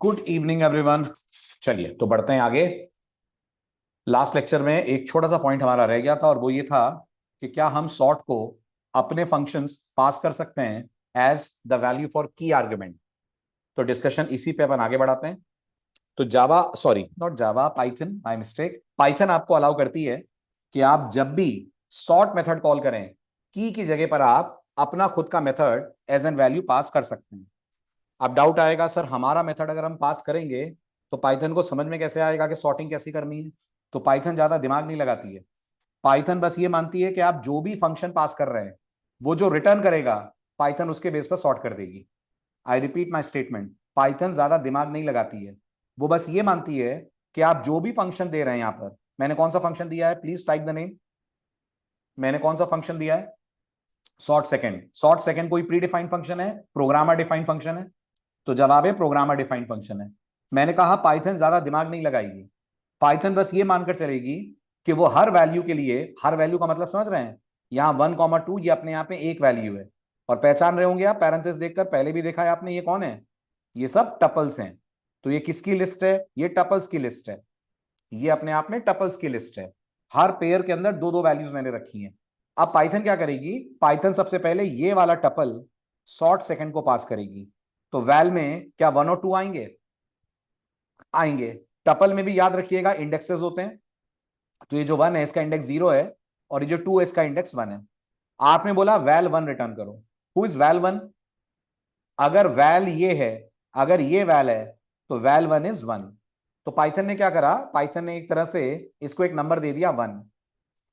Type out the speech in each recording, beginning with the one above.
Good evening everyone. चलिए तो बढ़ते हैं आगे। लास्ट लेक्चर में एक छोटा सा पॉइंट हमारा रह गया था और वो ये था कि क्या हम सॉर्ट को अपने फंक्शंस पास कर सकते हैं as the value for key argument. तो डिस्कशन इसी पे अपन आगे बढ़ाते हैं। तो Java, sorry not Java, Python, my mistake. Python आपको अलाउ करती है कि आप जब भी सॉर्ट मेथड कॉल करें, की जगह पर आप अपना खुद का method as an value pass कर सकते हैं। अब डाउट आएगा, सर हमारा मेथड अगर हम पास करेंगे तो पाइथन को समझ में कैसे आएगा कि सॉर्टिंग कैसी करनी है। तो पाइथन ज्यादा दिमाग नहीं लगाती है। पाइथन बस ये मानती है कि आप जो भी फंक्शन पास कर रहे हैं वो जो रिटर्न करेगा पाइथन उसके बेस पर सॉर्ट कर देगी। I repeat my statement, Python ज्यादा दिमाग नहीं लगाती है। वो बस ये मानती है कि आप जो भी फंक्शन दे रहे हैं, यहां पर मैंने कौन सा फंक्शन दिया है, प्लीज टाइप द नेम। मैंने कौन सा फंक्शन दिया है? Sort second. सॉर्ट सेकंड कोई प्री डिफाइंड फंक्शन है, प्रोग्रामर डिफाइंड फंक्शन है? तो जवाब है प्रोग्रामर डिफाइंड फंक्शन है। मैंने कहा पाइथन ज्यादा दिमाग नहीं लगाएगी। पाइथन बस ये मानकर चलेगी कि वो हर वैल्यू के लिए, हर वैल्यू का मतलब समझ रहे हैं, यहाँ 1, 2 ये अपने यहाँ पे एक वैल्यू है। और पहचान रहे होंगे आप पैरेंथेसिस देखकर, पहले भी देखा है आपने, ये कौन है? ये सब टपल्स हैं। तो ये किसकी लिस्ट है? ये टपल्स की लिस्ट है। ये अपने आप में टपल्स की लिस्ट है। हर पेयर के अंदर दो दो वैल्यूज मैंने रखी हैं। अब पाइथन क्या करेगी? पाइथन सबसे पहले ये वाला टपल सॉर्ट सेकंड को पास करेगी। तो वैल में क्या 1 और 2 आएंगे? आएंगे। टपल में भी याद रखिएगा इंडेक्सेस होते हैं। तो ये जो 1 है इसका इंडेक्स 0 है और ये जो 2 है इसका इंडेक्स 1 है। आपने बोला वैल 1 रिटर्न करो। Who is val 1? अगर वैल ये है, अगर ये वैल है तो वैल 1 इज 1। तो पाइथन ने क्या करा? पाइथन ने एक तरह से इसको एक नंबर दे दिया 1,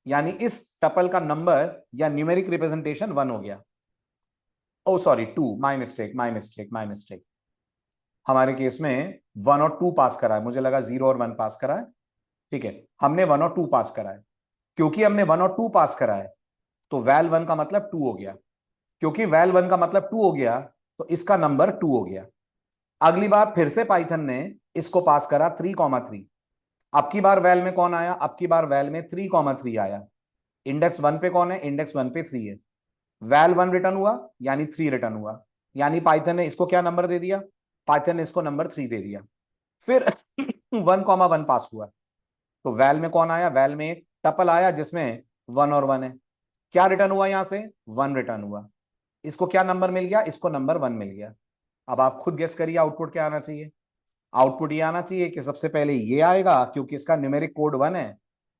यानी इस टपल का नंबर या न्यूमेरिक रिप्रेजेंटेशन 1 हो गया। Oh sorry 2, my mistake, my mistake, my mistake. हमारे केस में 1 और 2 पास करा है, मुझे लगा 0 और 1 पास करा है। ठीक है, हमने 1 और 2 पास करा है। क्योंकि हमने 1 और 2 पास करा है तो वैल 1 का मतलब 2 हो गया। क्योंकि वैल 1 का मतलब 2 हो गया तो इसका नंबर 2 हो गया। अगली बार फिर से पाइथन ने इसको पास करा 3,3। अब की बार वैल में कौन आया? अब की बार वैल में 3,3 आया। इंडेक्स 1 पे कौन है? इंडेक्स 1 पे 3 है। वैल 1 रिटर्न हुआ यानी 3 रिटर्न हुआ, यानी पाइथन ने इसको क्या नंबर दे दिया? पाइथन ने इसको नंबर 3 दे दिया। फिर 1,1 पास हुआ तो वैल में कौन आया? वैल में एक टपल आया जिसमें 1 और 1 है। क्या रिटर्न हुआ? यहां से 1 रिटर्न हुआ। इसको क्या नंबर मिल गया? इसको नंबर 1 मिल गया। अब आप खुद गेस करिए आउटपुट क्या आना चाहिए। आउटपुट ये आना चाहिए कि सबसे पहले ये आएगा क्योंकि इसका न्यूमेरिक कोड 1 है,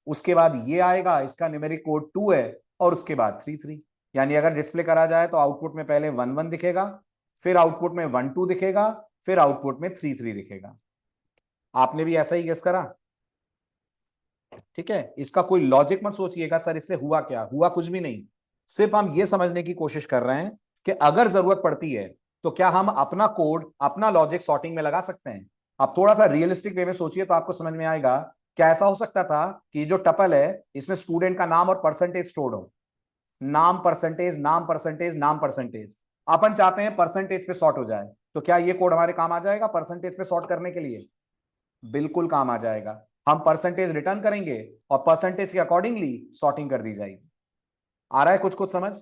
उसके बाद ये आएगा, इसका न्यूमेरिक कोड 2 है, और उसके बाद 3, 3। यानी अगर डिस्प्ले करा जाए तो आउटपुट में पहले 1, 1 दिखेगा, फिर आउटपुट में 1, 2 दिखेगा, फिर आउटपुट में 3, 3 दिखेगा। आपने भी ऐसा ही गेस करा? ठीक है, इसका कोई लॉजिक मत सोचिएगा सर इससे हुआ क्या, हुआ कुछ भी नहीं। सिर्फ हम ये समझने की कोशिश कर रहे हैं कि अगर जरूरत पड़ती है तो क्या हम अपना कोड, अपना लॉजिक सॉर्टिंग में लगा सकते हैं। आप थोड़ा सा रियलिस्टिक वे में सोचिए तो आपको समझ में आएगा क्या ऐसा हो सकता था कि जो टपल है इसमें स्टूडेंट का नाम और परसेंटेज स्टोर्ड हो। नाम परसेंटेज, नाम परसेंटेज, नाम परसेंटेज। अपन चाहते हैं परसेंटेज पे सॉर्ट हो जाए, तो क्या ये कोड हमारे काम आ जाएगा परसेंटेज पे सॉर्ट करने के लिए? बिल्कुल काम आ जाएगा। हम परसेंटेज रिटर्न करेंगे और परसेंटेज के अकॉर्डिंगली सॉर्टिंग कर दी जाएगी। आ रहा है कुछ कुछ समझ?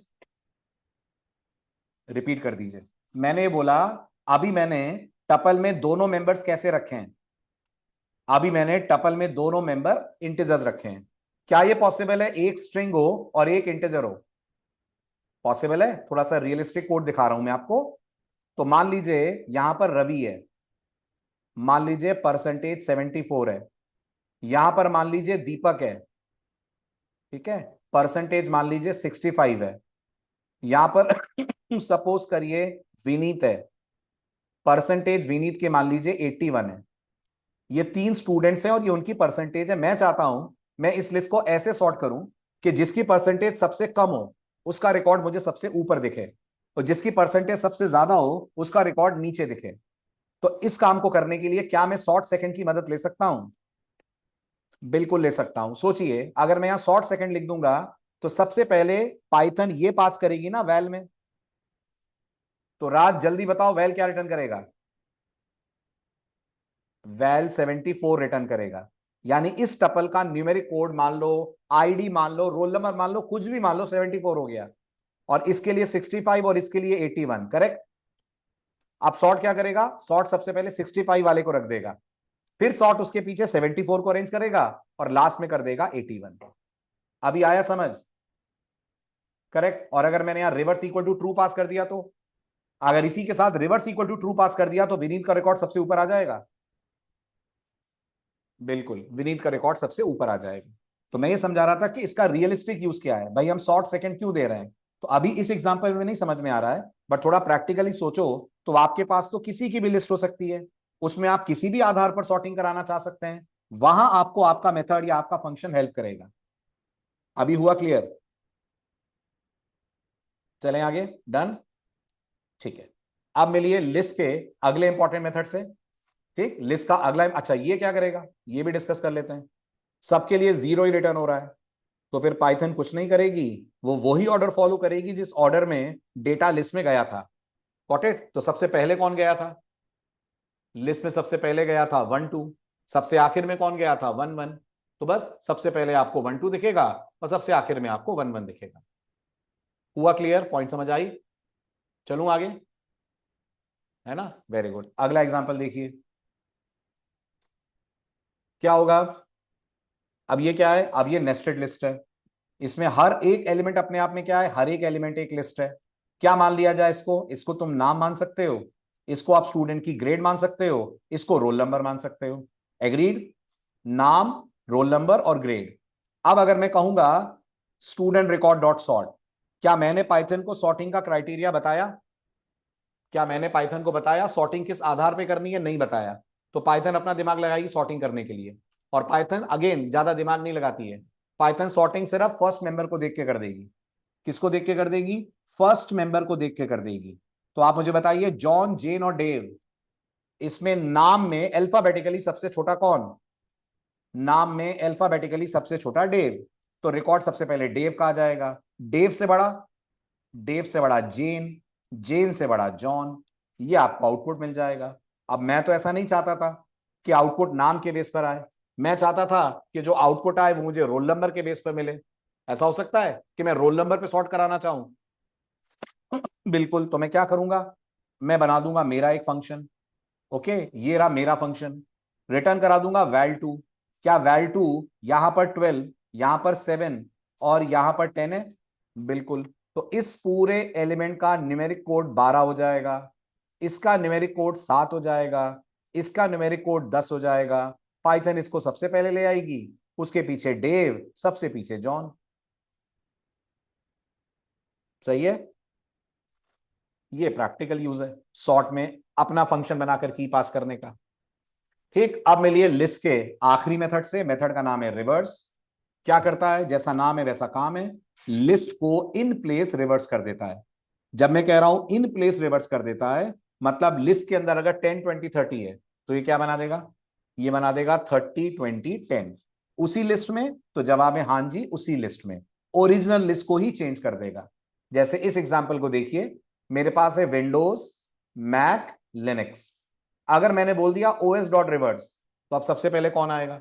रिपीट कर दीजिए। मैंने ये बोला, अभी मैंने टपल में दोनों मेंबर्स कैसे रखे हैं? अभी मैंने टपल में दोनों मेंबर इंटीजर्स रखे हैं। क्या ये पॉसिबल है एक स्ट्रिंग हो और एक इंटीजर हो? पॉसिबल है। थोड़ा सा रियलिस्टिक कोड दिखा रहा हूं मैं आपको। तो मान लीजिए यहां पर रवि है, मान लीजिए परसेंटेज 74 है। यहां पर मान लीजिए दीपक है, ठीक है, परसेंटेज मान लीजिए 65 है। यहां पर सपोज करिए विनीत है, परसेंटेज विनीत के मान लीजिए 81 है। ये 3 स्टूडेंट्स हैं और ये उनकी परसेंटेज है। मैं चाहता हूं मैं इस लिस्ट को ऐसे सॉर्ट करूं कि जिसकी परसेंटेज सबसे कम हो उसका रिकॉर्ड मुझे सबसे ऊपर दिखे, और जिसकी परसेंटेज सबसे ज्यादा हो उसका रिकॉर्ड नीचे दिखे। तो इस काम को करने के लिए क्या मैं शॉर्ट सेकंड की मदद ले सकता हूं? बिल्कुल ले सकता हूं। सोचिए अगर मैं यहां शॉर्ट सेकंड लिख दूंगा तो सबसे पहले पाइथन ये पास करेगी ना वैल में। तो राज जल्दी बताओ वैल क्या रिटर्न करेगा? वैल 74 रिटर्न करेगा। यानी इस टपल का न्यूमेरिक कोड मान लो, आईडी मान लो, रोल नंबर मान लो, कुछ भी मान लो, 74 हो गया। और इसके लिए 65 और इसके लिए 81, करेक्ट। अब सॉर्ट क्या करेगा, सॉर्ट सबसे पहले 65 वाले को रख देगा, फिर सॉर्ट उसके पीछे 74 को अरेंज करेगा और लास्ट में कर देगा 81। अभी आया समझ? करेक्ट। और अगर मैंने यहां रिवर्स इक्वल टू ट्रू पास कर दिया, तो अगर इसी के साथ रिवर्स इक्वल टू ट्रू पास कर दिया तो विनीत का रिकॉर्ड सबसे ऊपर आ जाएगा। बिल्कुल, विनीत का रिकॉर्ड सबसे ऊपर आ जाएगा। तो मैं ये समझा रहा था कि इसका रियलिस्टिक यूज क्या है भाई, हम शॉर्ट सेकंड क्यों दे रहे हैं। तो अभी इस एग्जांपल में नहीं समझ में आ रहा है, बट थोड़ा प्रैक्टिकली सोचो तो आपके पास तो किसी की भी लिस्ट हो सकती है, उसमें आप किसी भी आधार पर सॉर्टिंग कराना चाह सकते हैं, वहां आपको आपका मेथड या आपका फंक्शन हेल्प करेगा। अभी हुआ क्लियर? चलें आगे, डन। ठीक है, अब मिलिए लिस्ट के अगले इंपॉर्टेंट मेथड से। ठीक, लिस्ट का अगला, अच्छा ये क्या करेगा ये भी डिस्कस कर लेते हैं। सबके लिए जीरो ही रिटर्न हो रहा है, तो फिर पाइथन कुछ नहीं करेगी, वो वही ऑर्डर फॉलो करेगी जिस ऑर्डर में डेटा लिस्ट में गया था। Got it? तो सबसे पहले कौन गया था लिस्ट में, सबसे पहले गया था 1 2, सबसे आखिर में कौन गया था 1 1। तो बस सबसे पहले आपको 1 2 दिखेगा और सबसे आखिर में आपको 1 1 दिखेगा। हुआ क्लियर? पॉइंट समझ आई? चलूं आगे, है ना? Very good. अगला एग्जांपल देखिए क्या होगा। अब ये क्या है, अब ये नेस्टेड लिस्ट है, इसमें हर एक एलिमेंट अपने आप में क्या है, हर एक एलिमेंट एक लिस्ट है। क्या मान लिया जाए इसको, इसको तुम नाम मान सकते हो, इसको आप स्टूडेंट की ग्रेड मान सकते हो, इसको रोल नंबर मान सकते हो। एग्रीड? नाम, रोल नंबर और ग्रेड। अब अगर मैं कहूंगा स्टूडेंट रिकॉर्ड डॉट सॉर्ट, क्या मैंने पाइथन को सॉर्टिंग का क्राइटेरिया बताया? क्या मैंने पाइथन को बताया सॉर्टिंग किस आधार पे करनी है? नहीं बताया। तो पाइथन अपना दिमाग लगाएगी सॉर्टिंग करने के लिए, और पाइथन अगेन ज्यादा दिमाग नहीं लगाती है। पाइथन सॉर्टिंग सिर्फ फर्स्ट मेंबर को देख के कर देगी। किसको देख के कर देगी? फर्स्ट मेंबर को देख के कर देगी। तो आप मुझे बताइए, जॉन, जेन और डेव, इसमें नाम में अल्फाबेटिकली सबसे छोटा कौन? नाम में अल्फाबेटिकली सबसे छोटा डेव, तो रिकॉर्ड सबसे पहले डेव का आ जाएगा। डेव से बड़ा, डेव से बड़ा जेन, जेन से बड़ा जॉन, ये आपको आउटपुट मिल जाएगा। अब मैं तो ऐसा नहीं चाहता था कि आउटपुट नाम के बेस पर आए, मैं चाहता था कि जो आउटपुट आए वो मुझे रोल नंबर के बेस पर मिले। ऐसा हो सकता है कि मैं रोल नंबर पे सॉर्ट कराना चाहूं? बिल्कुल। तो मैं क्या करूंगा, मैं बना दूंगा मेरा एक फंक्शन। ओके, ये रहा मेरा फंक्शन, रिटर्न करा दूंगा वैल 2। क्या वैल 2 यहां पर 12, यहां पर 7 और यहां पर 10 है? बिल्कुल। तो इस पूरे एलिमेंट का न्यूमेरिक कोड 12 हो जाएगा, इसका न्यूमेरिक कोड 7 हो जाएगा, इसका न्यूमेरिक कोड 10 हो जाएगा। पाइथन इसको सबसे पहले ले आएगी, उसके पीछे डेव, सबसे पीछे जॉन। सही है? ये प्रैक्टिकल यूज है सॉर्ट में अपना फंक्शन बनाकर की पास करने का। ठीक, अब मिलिए लिस्ट के आखिरी मेथड से। मेथड का नाम है रिवर्स। क्या करता है, जैसा नाम है वैसा काम है, लिस्ट को इन प्लेस रिवर्स कर देता है। जब मैं कह रहा हूं इन प्लेस रिवर्स कर देता है, मतलब लिस्ट के अंदर अगर 10 20 30 है तो ये क्या बना देगा, ये बना देगा 30 20 10। उसी लिस्ट में? तो जवाब है हां जी, उसी लिस्ट में। ओरिजिनल लिस्ट को ही चेंज कर देगा। जैसे इस एग्जाम्पल को देखिए, मेरे पास है विंडोज, मैक, लिनक्स। अगर मैंने बोल दिया ओएस डॉट रिवर्स, तो अब सबसे पहले कौन आएगा?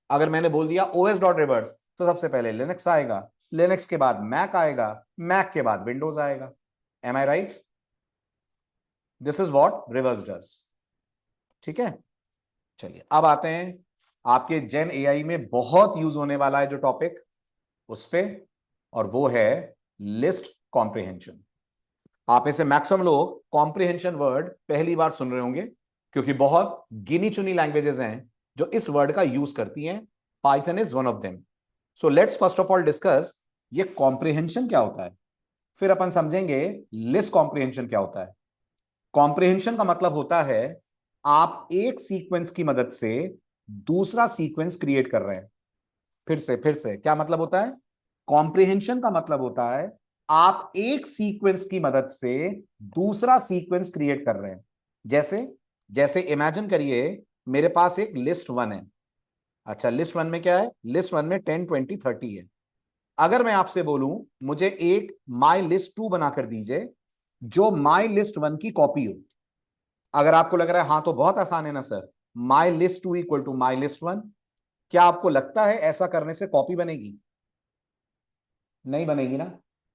अगर मैंने बोल दिया ओएस डॉट रिवर्स, तो सबसे पहले लिनक्स आएगा, लिनक्स के बाद मैक आएगा, मैक के बाद विंडोज आएगा। Am I right? This is what reverse does. ठीक है, चलिए अब आते हैं आपके जेन एआई में बहुत यूज होने वाला है जो टॉपिक, उस पे, और वो है लिस्ट कॉम्प्रिहेंशन। आप इसे मैक्सिमम लोग कॉम्प्रिहेंशन वर्ड पहली बार सुन रहे होंगे, क्योंकि बहुत गिनी चुनी लैंग्वेजेस हैं जो इस वर्ड का यूज करती हैं। Python is one of them. So let's first of all discuss ये कॉम्प्रिहेंशन क्या होता है, फिर अपन समझेंगे लिस्ट कॉम्प्रिहेंशन क्या होता है। कॉम्प्रिहेंशन का मतलब होता है आप एक सीक्वेंस की मदद से दूसरा सीक्वेंस क्रिएट कर रहे हैं। फिर से क्या मतलब होता है? कॉम्प्रिहेंशन का मतलब होता है आप एक सीक्वेंस की मदद से दूसरा सीक्वेंस क्रिएट कर रहे हैं। जैसे जैसे इमेजिन करिए मेरे पास एक लिस्ट 1 है। अच्छा, लिस्ट 1 में क्या है? लिस्ट 1 में 10 20 30 है। अगर मैं आपसे बोलूं मुझे एक माई लिस्ट 2 बनाकर दीजिए जो माई लिस्ट 1 की कॉपी हो। अगर आपको लग रहा है हां तो बहुत आसान है ना sir, my list 2 equal to my list 1, क्या आपको लगता है ऐसा करने से कॉपी बनेगी? नहीं बनेगी ना।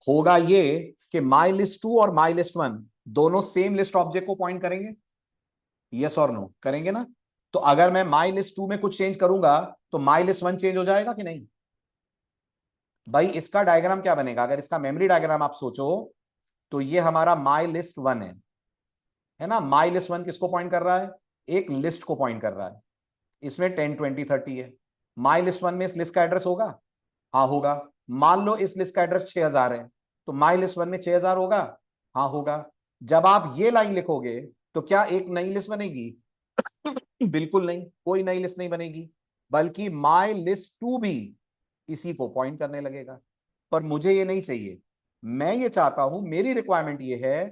होगा ये कि माई लिस्ट 2 और माई लिस्ट 1 दोनों सेम लिस्ट ऑब्जेक्ट को पॉइंट करेंगे? यस और नो करेंगे ना? तो अगर मैं माई लिस्ट 2 में कुछ चेंज करूंगा तो माई लिस्ट 1 चेंज हो जाएगा कि नहीं? भाई इसका डायग्राम क्या बनेगा? अगर इसका मेमोरी डायग्राम आप सोचो तो ये हमारा माई लिस्ट 1 है ना? माई लिस्ट 1 किसको पॉइंट कर रहा है? एक लिस्ट को पॉइंट कर रहा है। इसमें 10 20 30 है। माई लिस्ट 1 में इस लिस्ट का एड्रेस होगा? हाँ होगा। मान लो इस लिस्ट का एड्रेस 6000 है, तो माई लिस्ट 1 में 6000 होगा? हाँ होगा। जब आप ये लाइन लिखोगे तो क्या एक नई लिस्ट बनेगी? बिल्कुल नहीं, कोई नई लिस्ट नहीं बनेगी, बल्कि माई लिस्ट 2 भी इसी को पॉइंट करने लगेगा। पर मुझे ये नहीं चाहिए। मैं ये चाहता हूं, मेरी रिक्वायरमेंट ये है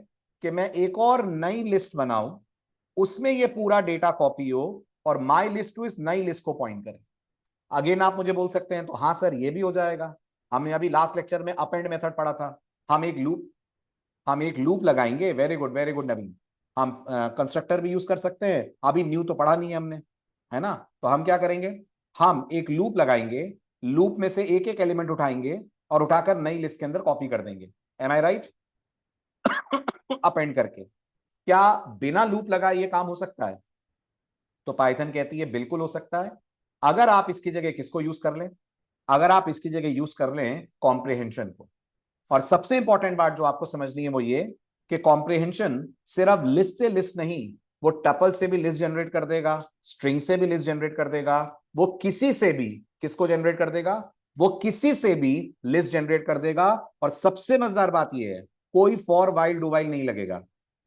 कि मैं एक और नई लिस्ट बनाऊं, उसमें ये पूरा डेटा कॉपी हो और माई लिस्ट टू इस नई लिस्ट को पॉइंट करे। अगेन आप मुझे बोल सकते हैं तो हाँ सर ये भी हो जाएगा। हमने अभी लास्ट लेक्चर में अपेंड मेथड पढ़ा था। हम एक लूप लगाएंगे। वेरी गुड नवीन। हम कंस्ट्रक्टर भी यूज कर सकते हैं। अभी न्यू तो पढ़ा नहीं है हमने, है ना? तो हम क्या करेंगे, हम एक लूप लगाएंगे, लूप में से एक एक एलिमेंट उठाएंगे और उठाकर नई लिस्ट के अंदर कॉपी कर देंगे। M I right? अपेंड करके। क्या बिना लूप लगाए ये काम हो सकता है? तो पाइथन कहती है बिल्कुल हो सकता है, अगर आप इसकी जगह किसको यूज कर लें? अगर आप इसकी जगह यूज कर लें कॉम्प्रिहेंशन को। और सबसे इंपॉर्टेंट बात जो आपको समझनी है वो ये कि कॉम्प्रिहेंशन सिर्फ लिस्ट से लिस्ट नहीं, वो टपल से भी लिस्ट जनरेट कर देगा, स्ट्रिंग से भी लिस्ट जनरेट कर देगा, वो किसी से भी किसको जनरेट कर देगा? वो किसी से भी लिस्ट जनरेट कर देगा। और सबसे मजेदार बात यह है, कोई फॉर वाइल डू वाइल नहीं लगेगा,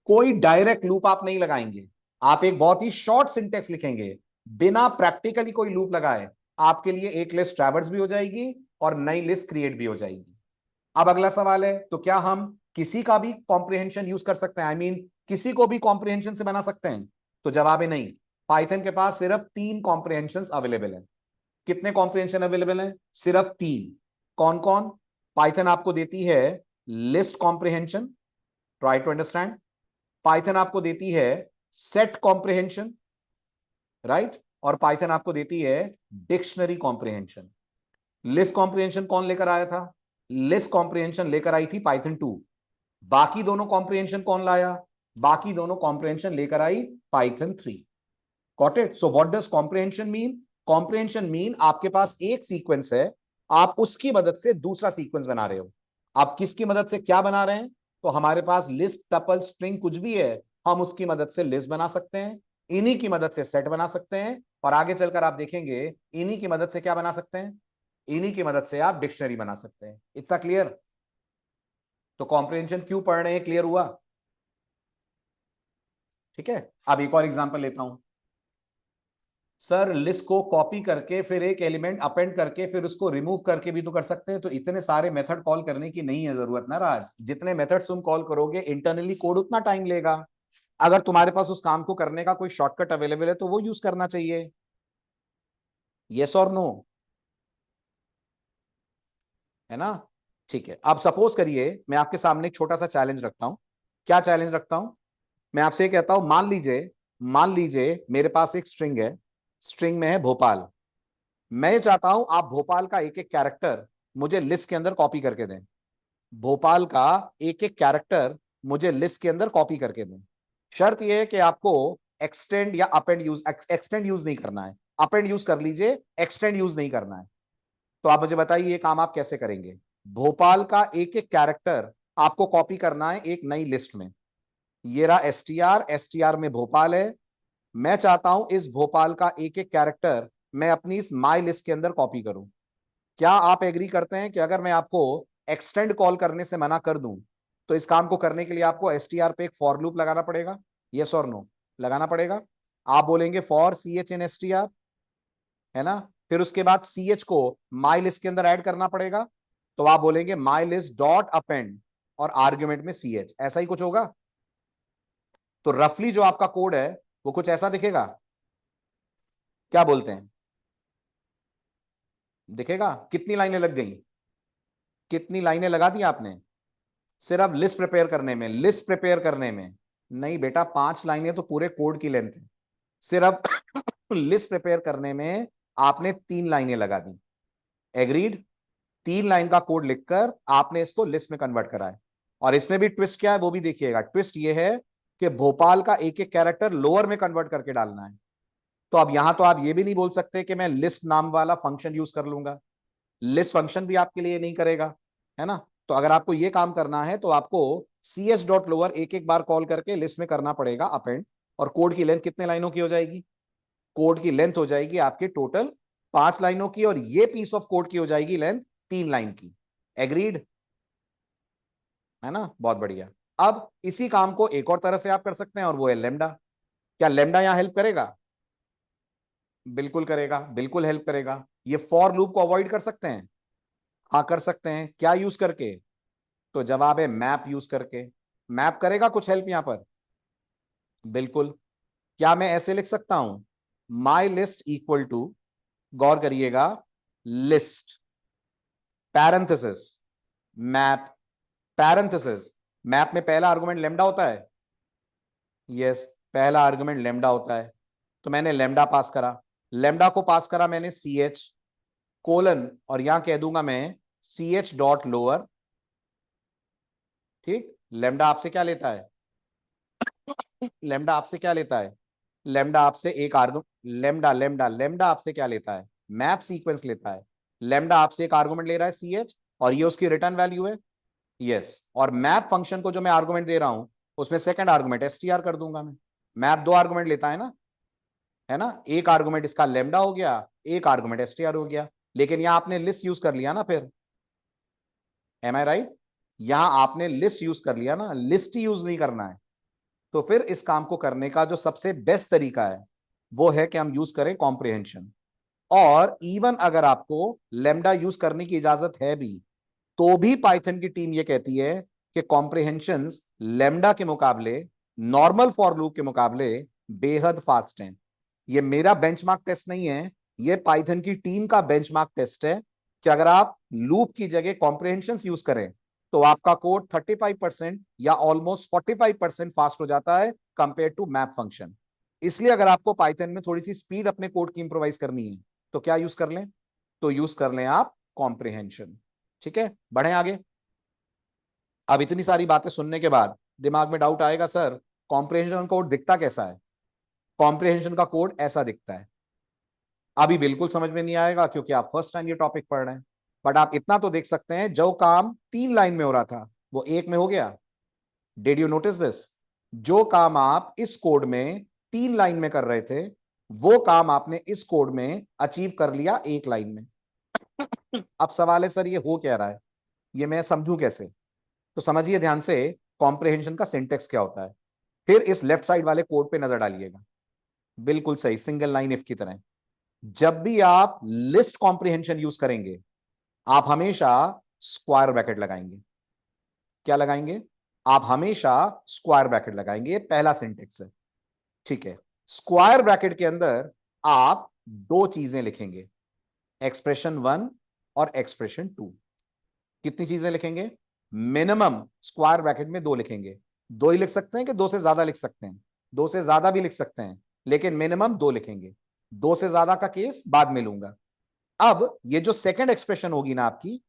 कोई डायरेक्ट लूप आप नहीं लगाएंगे। आप एक बहुत ही शॉर्ट सिंटेक्स लिखेंगे, बिना प्रैक्टिकली कोई लूप लगाए आपके लिए एक लिस्ट ट्रैवर्स भी हो जाएगी और नई लिस्ट क्रिएट भी हो जाएगी। अब अगला सवाल है, तो क्या हम किसी का भी कॉम्प्रिहेंशन यूज कर सकते हैं? आई मीन किसी को भी कॉम्प्रिहेंशन से बना सकते हैं? तो जवाब है नहीं। पाइथन के पास सिर्फ 3 कॉम्प्रिहेंशन अवेलेबल है। कितने कॉम्प्रिहेंशन अवेलेबल हैं? सिर्फ 3। कौन कौन? पाइथन आपको देती है list comprehension, try to understand. Python आपको देती है सेट कॉम्प्रिहेंशन, राइट? और पाइथन आपको देती है डिक्शनरी कॉम्प्रिहेंशन। लिस्ट कॉम्प्रिहेंशन कौन लेकर आया था? लिस्ट कॉम्प्रिहेंशन लेकर आई थी पाइथन 2। बाकी दोनों कॉम्प्रिहेंशन कौन लाया? बाकी दोनों कॉम्प्रिहेंशन लेकर आई Python 3। Got it? So what does comprehension mean? Comprehension mean आपके पास एक सीक्वेंस है, आप उसकी मदद से दूसरा सीक्वेंस बना रहे हो। आप किसकी मदद से क्या बना रहे हैं? तो हमारे पास लिस्ट, टपल, स्ट्रिंग कुछ भी है, हम उसकी मदद से लिस्ट बना सकते हैं, इन्हीं की मदद से सेट बना सकते हैं, और आगे चलकर आप देखेंगे इन्हीं की मदद से क्या बना सकते हैं? इन्हीं की मदद से आप डिक्शनरी बना सकते हैं। इतना क्लियर? तो कॉम्प्रिहेंशन क्यों पढ़ रहे हैं, क्लियर हुआ? ठीक है। अब एक और एग्जांपल लेता हूं। सर लिस्ट को कॉपी करके फिर एक एलिमेंट अपेंड करके फिर उसको रिमूव करके भी तो कर सकते हैं। तो इतने सारे मेथड कॉल करने की नहीं है जरूरत ना राज। जितने मेथड्स तुम कॉल करोगे इंटरनली कोड उतना टाइम लेगा। अगर तुम्हारे पास उस काम को करने का कोई शॉर्टकट अवेलेबल है तो वो यूज करना चाहिए। यस और नो? है ना? ठीक है। अब सपोज करिए मैं आपके सामने एक छोटा सा चैलेंज रखता हूं। क्या चैलेंज रखता हूं? मैं आपसे ये कहता हूं, मान लीजिए मेरे पास एक स्ट्रिंग है, स्ट्रिंग में है भोपाल। मैं ये चाहता हूं आप भोपाल का एक एक कैरेक्टर मुझे लिस्ट के अंदर कॉपी करके दें। भोपाल का एक एक कैरेक्टर मुझे लिस्ट के अंदर कॉपी करके दें। शर्त यह है कि आपको एक्सटेंड या अपेंड यूज, एक्सटेंड यूज नहीं करना है। अपेंड यूज कर लीजिए, एक्सटेंड यूज नहीं करना है। तो आप मुझे बताइए ये काम आप कैसे करेंगे? भोपाल का एक एक कैरेक्टर आपको कॉपी करना है एक नई लिस्ट में। ये रहा एसटीआर, एसटीआर में भोपाल है। मैं चाहता हूं इस भोपाल का एक एक कैरेक्टर मैं अपनी इस माई लिस्ट के अंदर कॉपी करूं। क्या आप एग्री करते हैं कि अगर मैं आपको एक्सटेंड कॉल करने से मना कर दूं तो इस काम को करने के लिए आपको एसटीआर पे एक फॉर लूप लगाना पड़ेगा? यस और नो? लगाना पड़ेगा। आप बोलेंगे for C H in STR, है ना? फिर उसके बाद सी एच को माई लिस्ट के अंदर ऐड करना पड़ेगा। तो आप बोलेंगे माई लिस्ट डॉट अपेंड और आर्ग्यूमेंट में सी एच, ऐसा ही कुछ होगा। तो रफली जो आपका कोड है वो कुछ ऐसा दिखेगा। क्या बोलते हैं? दिखेगा? कितनी लाइनें लग गई? कितनी लाइनें लगा दी आपने सिर्फ लिस्ट प्रिपेयर करने में? लिस्ट प्रिपेयर करने में नहीं बेटा, 5 लाइनें तो पूरे कोड की लेंथ है। सिर्फ लिस्ट प्रिपेयर करने में आपने 3 लाइनें लगा दी। एग्रीड? 3 लाइन का कोड लिखकर आपने इसको लिस्ट में कन्वर्ट करा है। और इसमें भी ट्विस्ट क्या है वो भी देखिएगा। ट्विस्ट ये है कि भोपाल का एक एक कैरेक्टर लोअर में कन्वर्ट करके डालना है। तो अब यहां तो आप ये भी नहीं बोल सकते कि मैं लिस्ट नाम वाला फंक्शन यूज कर लूंगा, लिस्ट फंक्शन भी आपके लिए नहीं करेगा, है ना। तो अगर आपको ये काम करना है तो आपको cs.lower एक एक बार कॉल करके लिस्ट में करना पड़ेगा अपेंड। और कोड की लेंथ कितने लाइनों की हो जाएगी? कोड की लेंथ हो जाएगी आपकी टोटल 5 लाइनों की, और ये पीस ऑफ कोड की हो जाएगी लेंथ 3 लाइन की। एग्रीड, है ना, बहुत बढ़िया। अब इसी काम को एक और तरह से आप कर सकते हैं और वो है लेमडा। क्या लेमडा यहां हेल्प करेगा? बिल्कुल करेगा, बिल्कुल हेल्प करेगा। ये फॉर लूप को अवॉइड कर सकते हैं? हाँ कर सकते हैं। क्या यूज करके? तो जवाब है मैप यूज करके। मैप करेगा कुछ हेल्प यहां पर? बिल्कुल। क्या मैं ऐसे लिख सकता हूं, माई लिस्ट इक्वल टू, गौर करिएगा, list parenthesis map, parenthesis map में पहला आर्गुमेंट लेमडा होता है। यस, पहला आर्गुमेंट लेमडा होता है। तो मैंने लेमडा पास करा, लेमडा को पास करा मैंने सी एच कोलन, और यहां कह दूंगा मैं ch.lower। ठीक, लेमडा आपसे क्या लेता है? लेमडा आपसे क्या लेता है? लेमडा आपसे एक आर्गुमेंट, लेमडा लेमडा लेमडा आपसे क्या लेता है? मैप सीक्वेंस लेता है। लेमडा आपसे एक आर्गुमेंट ले रहा है सी एच, और ये उसकी रिटर्न वैल्यू है। यस, और मैप फंक्शन को जो मैं आर्गुमेंट दे रहा हूं उसमें सेकंड आर्गुमेंट str कर दूंगा मैं। मैप दो आर्गुमेंट लेता है ना, है ना। एक आर्गुमेंट इसका लेमडा हो गया, एक आर्गुमेंट str हो गया। लेकिन यहां आपने लिस्ट यूज कर लिया ना, फिर एम आई राइट? यहां आपने लिस्ट यूज कर लिया ना, लिस्ट ही यूज नहीं करना है। तो फिर इस काम को करने का जो सबसे बेस्ट तरीका है वो है कि हम यूज करें कॉम्प्रिहेंशन। और इवन अगर आपको लेमडा यूज करने की इजाजत है भी, तो भी पाइथन की टीम ये कहती है कि कॉम्प्रिहेंशंस लेमडा के मुकाबले, नॉर्मल फॉर लूप के मुकाबले बेहद फास्ट हैं। ये मेरा बेंचमार्क टेस्ट नहीं है, ये पाइथन की टीम का बेंचमार्क टेस्ट है कि अगर आप लूप की जगह कॉम्प्रिहेंशंस यूज करें तो आपका कोड 35% या ऑलमोस्ट 45% फास्ट हो जाता है कंपेयर टू मैप फंक्शन। इसलिए अगर आपको पाइथन में थोड़ी सी स्पीड अपने कोड की इंप्रोवाइज करनी है तो क्या यूज कर लें? तो यूज कर लें आप कॉम्प्रिहेंशन। ठीक है, बढ़े आगे। अब इतनी सारी बातें सुनने के बाद दिमाग में डाउट आएगा, सर कॉम्प्रिहेंशन कोड दिखता कैसा है? कॉम्प्रिहेंशन का कोड ऐसा दिखता है। अभी बिल्कुल समझ में नहीं आएगा क्योंकि आप फर्स्ट टाइम ये टॉपिक पढ़ रहे हैं, बट आप इतना तो देख सकते हैं, जो काम 3 लाइन में हो रहा था वो एक में हो गया। Did you notice this? जो काम आप इस कोड में 3 लाइन में कर रहे थे वो काम आपने इस कोड में अचीव कर लिया एक लाइन में। अब सवाल है, सर ये हो क्या रहा है, ये मैं समझूं कैसे? तो समझिए ध्यान से, कॉम्प्रिहेंशन का सिंटेक्स क्या होता है। फिर इस लेफ्ट साइड वाले कोड पे नजर डालिएगा। बिल्कुल सही, सिंगल लाइन इफ की तरह। जब भी आप लिस्ट कॉम्प्रिहेंशन यूज करेंगे आप हमेशा स्क्वायर ब्रैकेट लगाएंगे। क्या लगाएंगे? आप हमेशा स्क्वायर ब्रैकेट लगाएंगे, ये पहला सिंटेक्स है। ठीक है, स्क्वायर ब्रैकेट के अंदर आप दो चीजें लिखेंगे, एक्सप्रेशन 1 और एक्सप्रेशन 2। कितनी चीजें लिखेंगे? मिनिमम स्क्वायर ब्रैकेट में दो लिखेंगे। दो ही लिख सकते हैं कि दो से ज्यादा लिख सकते हैं? दो से ज्यादा भी लिख सकते हैं, लेकिन मिनिमम दो लिखेंगे। दो से ज्यादा का केस बाद में लूंगा। अब ये जो सेकंड एक्सप्रेशन होगी ना आपकी,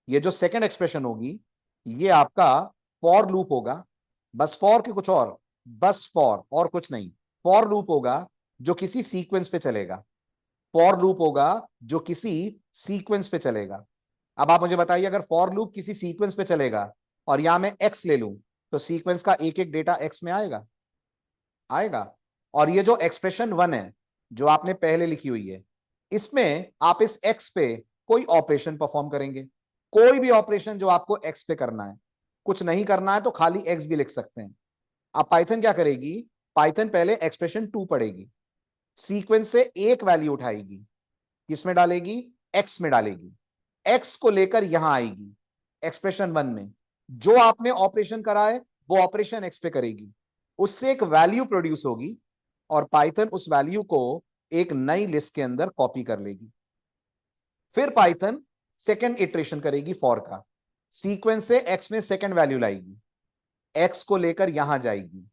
ये जो सेकंड एक्सप्रेशन होगी ये आपका फॉर लूप होगा। बस फॉर के कुछ और, बस फॉर और कुछ नहीं। फॉर लूप होगा जो किसी सीक्वेंस पे चलेगा। फॉर लूप होगा जो किसी सीक्वेंस पे चलेगा। अब आप मुझे बताइए, अगर फॉर लूप किसी सीक्वेंस पे चलेगा और यहां मैं एक्स ले लूं तो सीक्वेंस का एक एक डेटा एक्स में आएगा? आएगा। और ये जो एक्सप्रेशन 1 है जो आपने पहले लिखी हुई है, इसमें आप इस एक्स पे कोई ऑपरेशन परफॉर्म करेंगे। कोई भी ऑपरेशन जो आपको एक्स पे करना है, कुछ नहीं करना है तो खाली एक्स भी लिख सकते हैं। अब पाइथन क्या करेगी? पाइथन पहले एक्सप्रेशन 2 पढ़ेगी, सीक्वेंस से एक वैल्यू उठाएगी, किसमें डालेगी? एक्स में डालेगी। एक्स को लेकर यहां आएगी एक्सप्रेशन 1 में, जो आपने ऑपरेशन करा है वो ऑपरेशन एक्स पे करेगी, उससे एक वैल्यू प्रोड्यूस होगी और पाइथन उस वैल्यू को एक नई लिस्ट के अंदर कॉपी कर लेगी। फिर पाइथन सेकेंड इटरेशन करेगी फॉर का, सीक्वेंस से एक्स में सेकेंड वैल्यू लाएगी, एक्स को लेकर यहां जाएगी,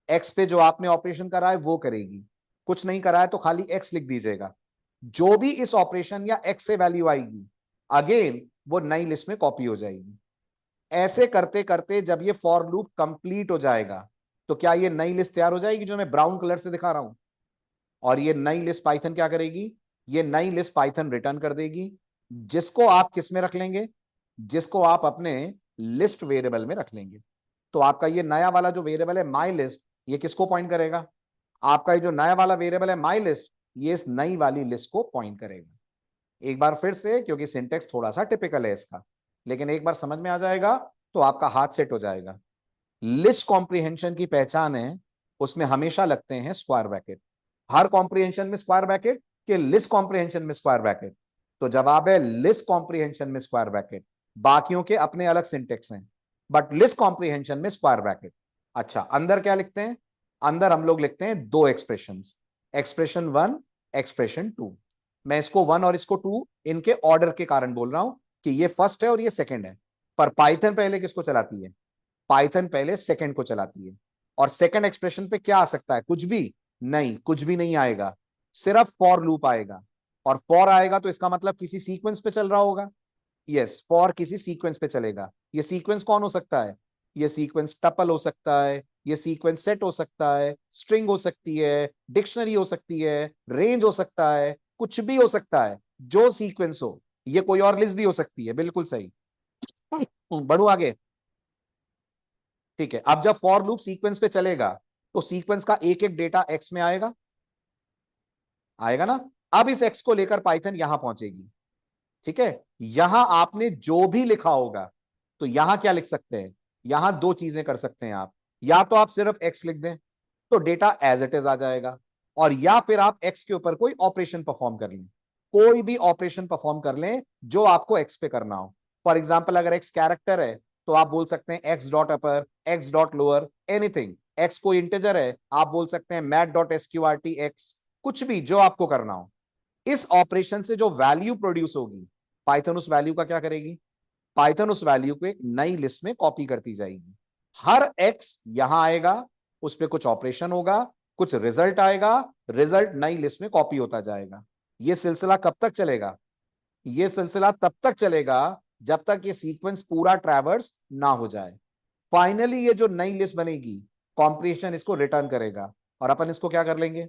एक्स पे जो आपने ऑपरेशन करा है वो करेगी, कुछ नहीं करा है तो खाली एक्स लिख दीजिएगा। जो भी इस ऑपरेशन या एक्स से वैल्यू आएगी अगेन वो नई लिस्ट में कॉपी हो जाएगी। ऐसे करते करते जब ये फॉर लूप कंप्लीट हो जाएगा तो क्या ये नई लिस्ट तैयार हो जाएगी जो मैं ब्राउन कलर से दिखा रहा हूं। और ये नई लिस्ट पाइथन क्या करेगी, ये नई लिस्ट पाइथन रिटर्न कर देगी, जिसको आप किस में रख लेंगे, जिसको आप अपने लिस्ट वेरिएबल में रख लेंगे। तो आपका ये नया वाला जो वेरिएबल है माई लिस्ट, ये किसको पॉइंट करेगा, आपका ये जो नया वाला वेरिएबल है माई लिस्ट, ये इस नई वाली लिस्ट को पॉइंट करेगा। एक बार फिर से, क्योंकि सिंटेक्स थोड़ा सा टिपिकल है इसका, लेकिन एक बार समझ में आ जाएगा तो आपका हाथ सेट हो जाएगा। लिस्ट कॉम्प्रिहेंशन की पहचान है, उसमें हमेशा लगते हैं स्क्वायर ब्रैकेट। हर कॉम्प्रिहेंशन में स्क्वायर ब्रैकेट कि लिस्ट कॉम्प्रिहेंशन में स्क्वायर ब्रैकेट। तो जवाब है लिस्ट कॉम्प्रिहेंशन में स्क्वायर ब्रैकेट। बाकियों के अपने अलग सिंटेक्स हैं, बट लिस्ट कॉम्प्रिहेंशन में स्क्वायर ब्रैकेट। अच्छा, अंदर क्या लिखते हैं, अंदर हम लोग लिखते हैं दो एक्सप्रेशन, एक्सप्रेशन 1, एक्सप्रेशन 2। मैं इसको 1 और इसको 2 इनके ऑर्डर के कारण बोल रहा हूं कि ये फर्स्ट है और ये सेकंड है। पर पाइथन पहले किसको चलाती है, पाइथन पहले सेकंड को चलाती है। और सेकंड एक्सप्रेशन पे क्या आ सकता है, कुछ भी नहीं, कुछ भी नहीं आएगा, सिर्फ फॉर लूप आएगा। और फॉर आएगा तो इसका मतलब किसी सीक्वेंस पे चल रहा होगा। यस, फॉर किसी सीक्वेंस पे चलेगा। ये सीक्वेंस कौन हो सकता है, ये सीक्वेंस टपल हो सकता है, ये सीक्वेंस सेट हो सकता है, स्ट्रिंग हो सकती है, डिक्शनरी हो सकती है, रेंज हो सकता है, कुछ भी हो सकता है जो सीक्वेंस हो। ये कोई और लिस्ट भी हो सकती है, बिल्कुल सही। बढ़ू आगे। ठीक है, अब जब फॉर लूप सीक्वेंस पे चलेगा तो सीक्वेंस का एक एक डेटा एक्स में आएगा, आएगा ना। अब इस एक्स को लेकर पाइथन यहां पहुंचेगी। ठीक है, यहां आपने जो भी लिखा होगा, तो यहां क्या लिख सकते हैं, यहां दो चीजें कर सकते हैं आप। या तो आप सिर्फ एक्स लिख दें तो डेटा एज इट इज आ जाएगा, और या फिर आप एक्स के ऊपर कोई ऑपरेशन परफॉर्म कर लें, कोई भी ऑपरेशन परफॉर्म कर लें जो आपको एक्स पे करना हो। फॉर एग्जाम्पल, अगर एक्स कैरेक्टर है तो आप बोल सकते हैं x dot upper, x dot lower, anything. X कोई इंटीजर है, आप बोल सकते हैं मैट डॉट एसक्यूआरटी एक्स, कुछ भी जो आपको करना हो। इस ऑपरेशन से जो वैल्यू प्रोड्यूस होगी, पाइथन उस वैल्यू का क्या करेगी, पाइथन उस वैल्यू को एक नई लिस्ट में कॉपी करती जाएगी। हर एक्स यहां आएगा, उस पर कुछ ऑपरेशन होगा, कुछ रिजल्ट आएगा, रिजल्ट नई लिस्ट में कॉपी होता जाएगा। यह सिलसिला कब तक चलेगा, यह सिलसिला तब तक चलेगा जब तक ये सीक्वेंस पूरा ट्रैवर्स ना हो जाए। फाइनली ये जो नई लिस्ट बनेगी, कॉम्प्रिहेंशन इसको रिटर्न करेगा, और अपन इसको क्या कर लेंगे,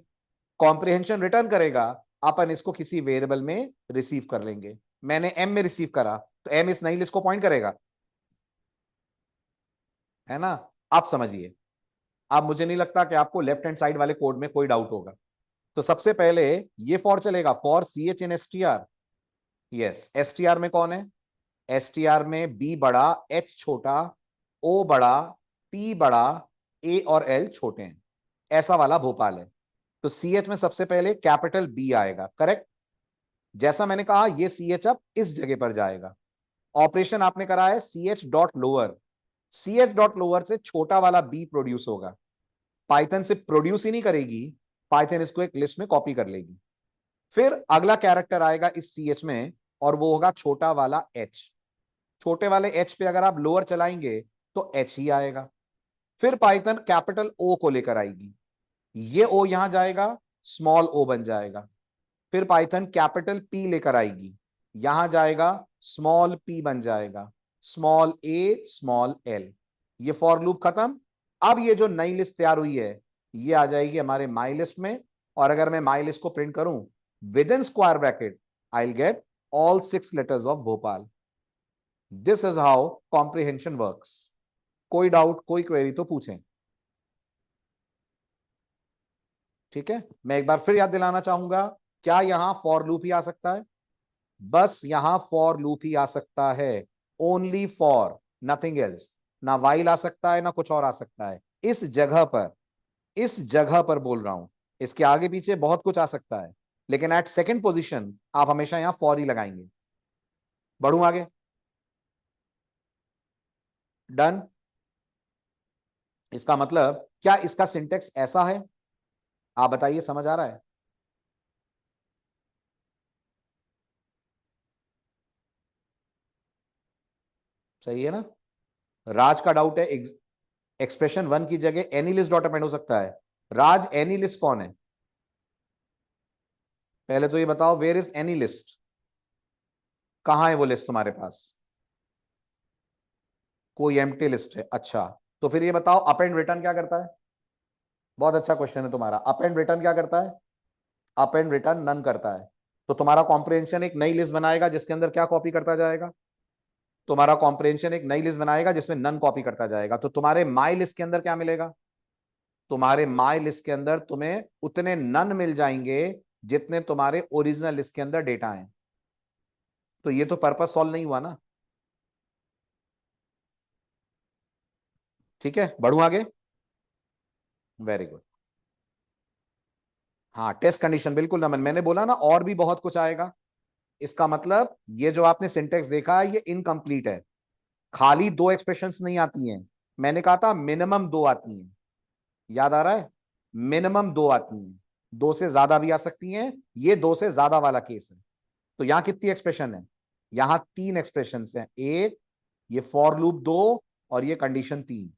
कॉम्प्रिहेंशन रिटर्न करेगा, अपन इसको किसी वेरिएबल में रिसीव कर लेंगे। मैंने एम में रिसीव करा तो एम इस नई लिस्ट को पॉइंट करेगा, है ना। आप समझिए, अब मुझे नहीं लगता कि आपको लेफ्ट हैंड साइड वाले कोड में कोई डाउट होगा। तो सबसे पहले ये फॉर चलेगा, for C H in S T R. Yes, S T R में कौन है, एस टी आर में बी बड़ा, एच छोटा, ओ बड़ा, पी बड़ा, ए और एल छोटे हैं, ऐसा वाला भोपाल है। तो सी एच में सबसे पहले कैपिटल बी आएगा, करेक्ट। जैसा मैंने कहा, ये सी एच अब इस जगह पर जाएगा। ऑपरेशन आपने करा है C H dot lower, C H dot lower से छोटा वाला बी प्रोड्यूस होगा। पाइथन से प्रोड्यूस ही नहीं करेगी, पाइथन इसको एक लिस्ट में कॉपी कर लेगी। फिर अगला कैरेक्टर आएगा इस सी एच में, और वो होगा छोटा वाला एच। छोटे वाले एच पे अगर आप लोअर चलाएंगे तो एच ही आएगा। फिर पाइथन कैपिटल ओ को लेकर आएगी, ये ओ यहां जाएगा, स्मॉल ओ बन जाएगा। फिर पाइथन कैपिटल पी लेकर आएगी, यहां जाएगा, स्मॉल पी बन जाएगा, स्मॉल ए, स्मॉल एल। ये फॉर लूप खत्म। अब ये जो नई लिस्ट तैयार हुई है, ये आ जाएगी हमारे माई लिस्ट में। और अगर मैं माई लिस्ट को प्रिंट करूं with in square bracket, I will get all 6 letters of Bhopal. This is how comprehension works. कोई डाउट, कोई क्वेरी तो पूछें। ठीक है, मैं एक बार फिर याद दिलाना चाहूंगा, क्या यहां फॉर लूप ही आ सकता है, बस यहां फॉर लूप ही आ सकता है, ओनली फॉर, नथिंग एल्स। ना वाइल आ सकता है, ना कुछ और आ सकता है। इस जगह पर, इस जगह पर बोल रहा हूं, इसके आगे पीछे बहुत कुछ आ सकता है, लेकिन एट सेकंड पोजीशन आप हमेशा यहां फॉर ही लगाएंगे। बढ़ू आगे, डन। इसका मतलब क्या इसका सिंटेक्स ऐसा है, आप बताइए, समझ आ रहा है। सही है ना। राज का डाउट है एक्सप्रेशन 1 की जगह एनी लिस्ट डॉट अपेंड हो सकता है। राज, एनी लिस्ट कौन है, पहले तो ये बताओ, वेयर इज एनी लिस्ट, कहां है वो लिस्ट तुम्हारे पास। कोई एम्प्टी लिस्ट है, अच्छा। तो फिर ये बताओ अप एंड रिटर्न क्या करता है? बहुत अच्छा क्वेश्चन है तुम्हारा। अप एंड रिटर्न क्या करता है? अप एंड रिटर्न नन करता है। तो तुम्हारा कॉम्प्रिहेंशन एक नई लिस्ट बनाएगा जिसके अंदर क्या कॉपी करता जाएगा? तुम्हारा कॉम्प्रिहेंशन एक नई लिस्ट बनाएगा जिसमें नन कॉपी करता जाएगा। तो तुम्हारे माई लिस्ट के अंदर क्या मिलेगा? तुम्हारे माई लिस्ट के अंदर तुम्हें उतने नन मिल जाएंगे जितने तुम्हारे ओरिजिनल लिस्ट के अंदर डेटा है। तो ये तो पर्पस सॉल्व नहीं हुआ ना। ठीक है, बढ़ू आगे। Very good. हाँ, टेस्ट कंडीशन बिल्कुल नमन, मैंने बोला ना और भी बहुत कुछ आएगा। इसका मतलब ये जो आपने सिंटेक्स देखा है ये इनकम्प्लीट है। खाली दो एक्सप्रेशंस नहीं आती हैं, मैंने कहा था मिनिमम दो आती हैं। याद आ रहा है? मिनिमम दो आती हैं, दो से ज्यादा भी आ सकती हैं। ये दो से ज्यादा वाला केस है। तो यहां कितनी एक्सप्रेशन है? यहां तीन एक्सप्रेशन हैं। एक, ये फॉर लूप दो, और ये कंडीशन तीन,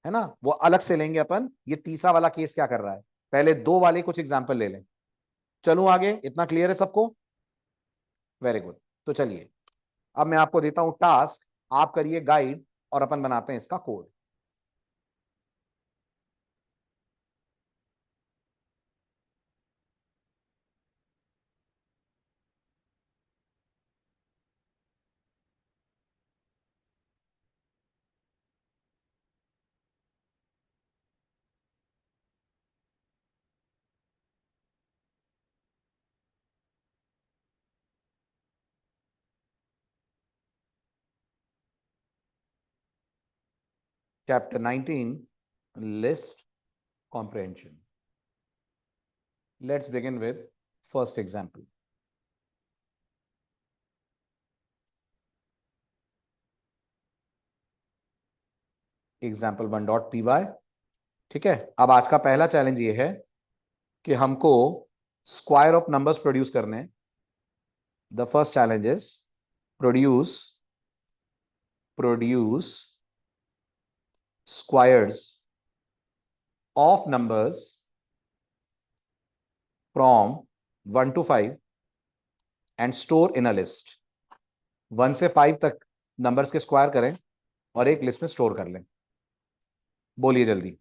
है ना? वो अलग से लेंगे अपन। ये तीसरा वाला केस क्या कर रहा है, पहले दो वाले कुछ एग्जाम्पल ले लें। चलूं आगे, इतना क्लियर है सबको? Very good. तो चलिए, अब मैं आपको देता हूं टास्क, आप करिए गाइड और अपन बनाते हैं इसका code. Chapter 19, list comprehension. Let's begin with first example. example1.py। ठीक है, अब आज का पहला चैलेंज ये है कि हमको स्क्वायर ऑफ नंबर्स प्रोड्यूस करने हैं। The first challenge is produce squares of numbers from 1 to 5 and store in a list. 1 से 5 तक नंबर्स के स्क्वायर करें और एक लिस्ट में स्टोर कर लें। बोलिए जल्दी।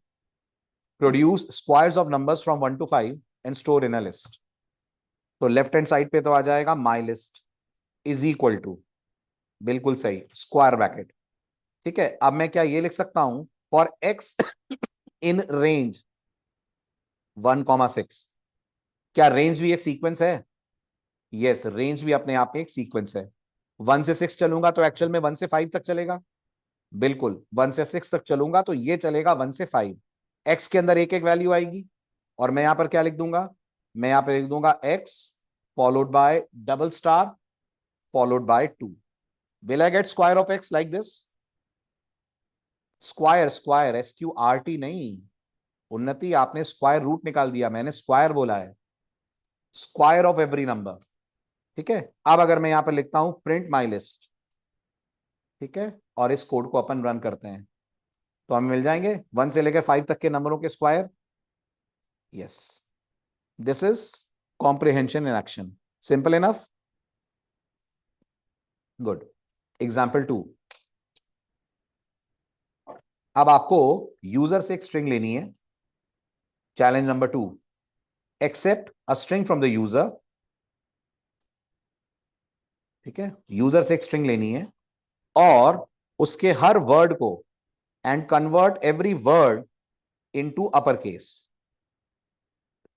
Produce squares of numbers from 1 to 5 and store in a list. तो लेफ्ट हैंड साइड पे तो आ जाएगा my list is equal to, बिल्कुल सही, स्क्वायर ब्रैकेट। ठीक है, अब मैं क्या ये लिख सकता हूं, फॉर एक्स इन रेंज 1, 6। क्या रेंज भी एक सीक्वेंस है? यस, रेंज भी अपने आप में एक सीक्वेंस है। 1 से 6 चलूंगा तो एक्चुअल में 1 से 5 तक चलेगा। बिल्कुल, 1 से 6 तक चलूंगा तो ये चलेगा 1 से 5। एक्स के अंदर एक एक वैल्यू आएगी और मैं यहां पर क्या लिख दूंगा, मैं यहां पर लिख दूंगा x followed by double star followed by 2। Will I get square of x like this? Square, square, SQRT नहीं। उन्नति, आपने स्क्वायर रूट निकाल दिया, मैंने स्क्वायर बोला है। Square of every number. ठीक है, अब अगर मैं यहां पर लिखता हूं प्रिंट माई लिस्ट, ठीक है, और इस कोड को अपन रन करते हैं तो हमें मिल जाएंगे 1 से लेकर 5 तक के नंबरों के square. Yes, this is comprehension in action. Simple enough. Good. Example 2। अब आपको यूजर से एक स्ट्रिंग लेनी है। Challenge number 2, accept a string from the user. ठीक है, यूजर से एक स्ट्रिंग लेनी है और उसके हर वर्ड को and convert every word into upper case.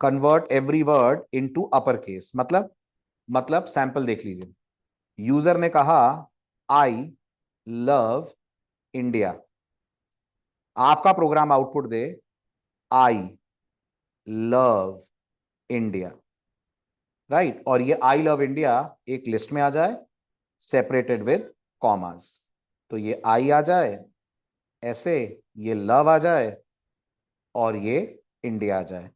Convert every word into upper case मतलब सैंपल देख लीजिए। यूजर ने कहा आई लव इंडिया, आपका प्रोग्राम आउटपुट दे आई लव इंडिया, राइट। और ये आई लव इंडिया एक लिस्ट में आ जाए सेपरेटेड विद कॉमास। तो ये आई आ जाए ऐसे, ये लव आ जाए और ये इंडिया आ जाए।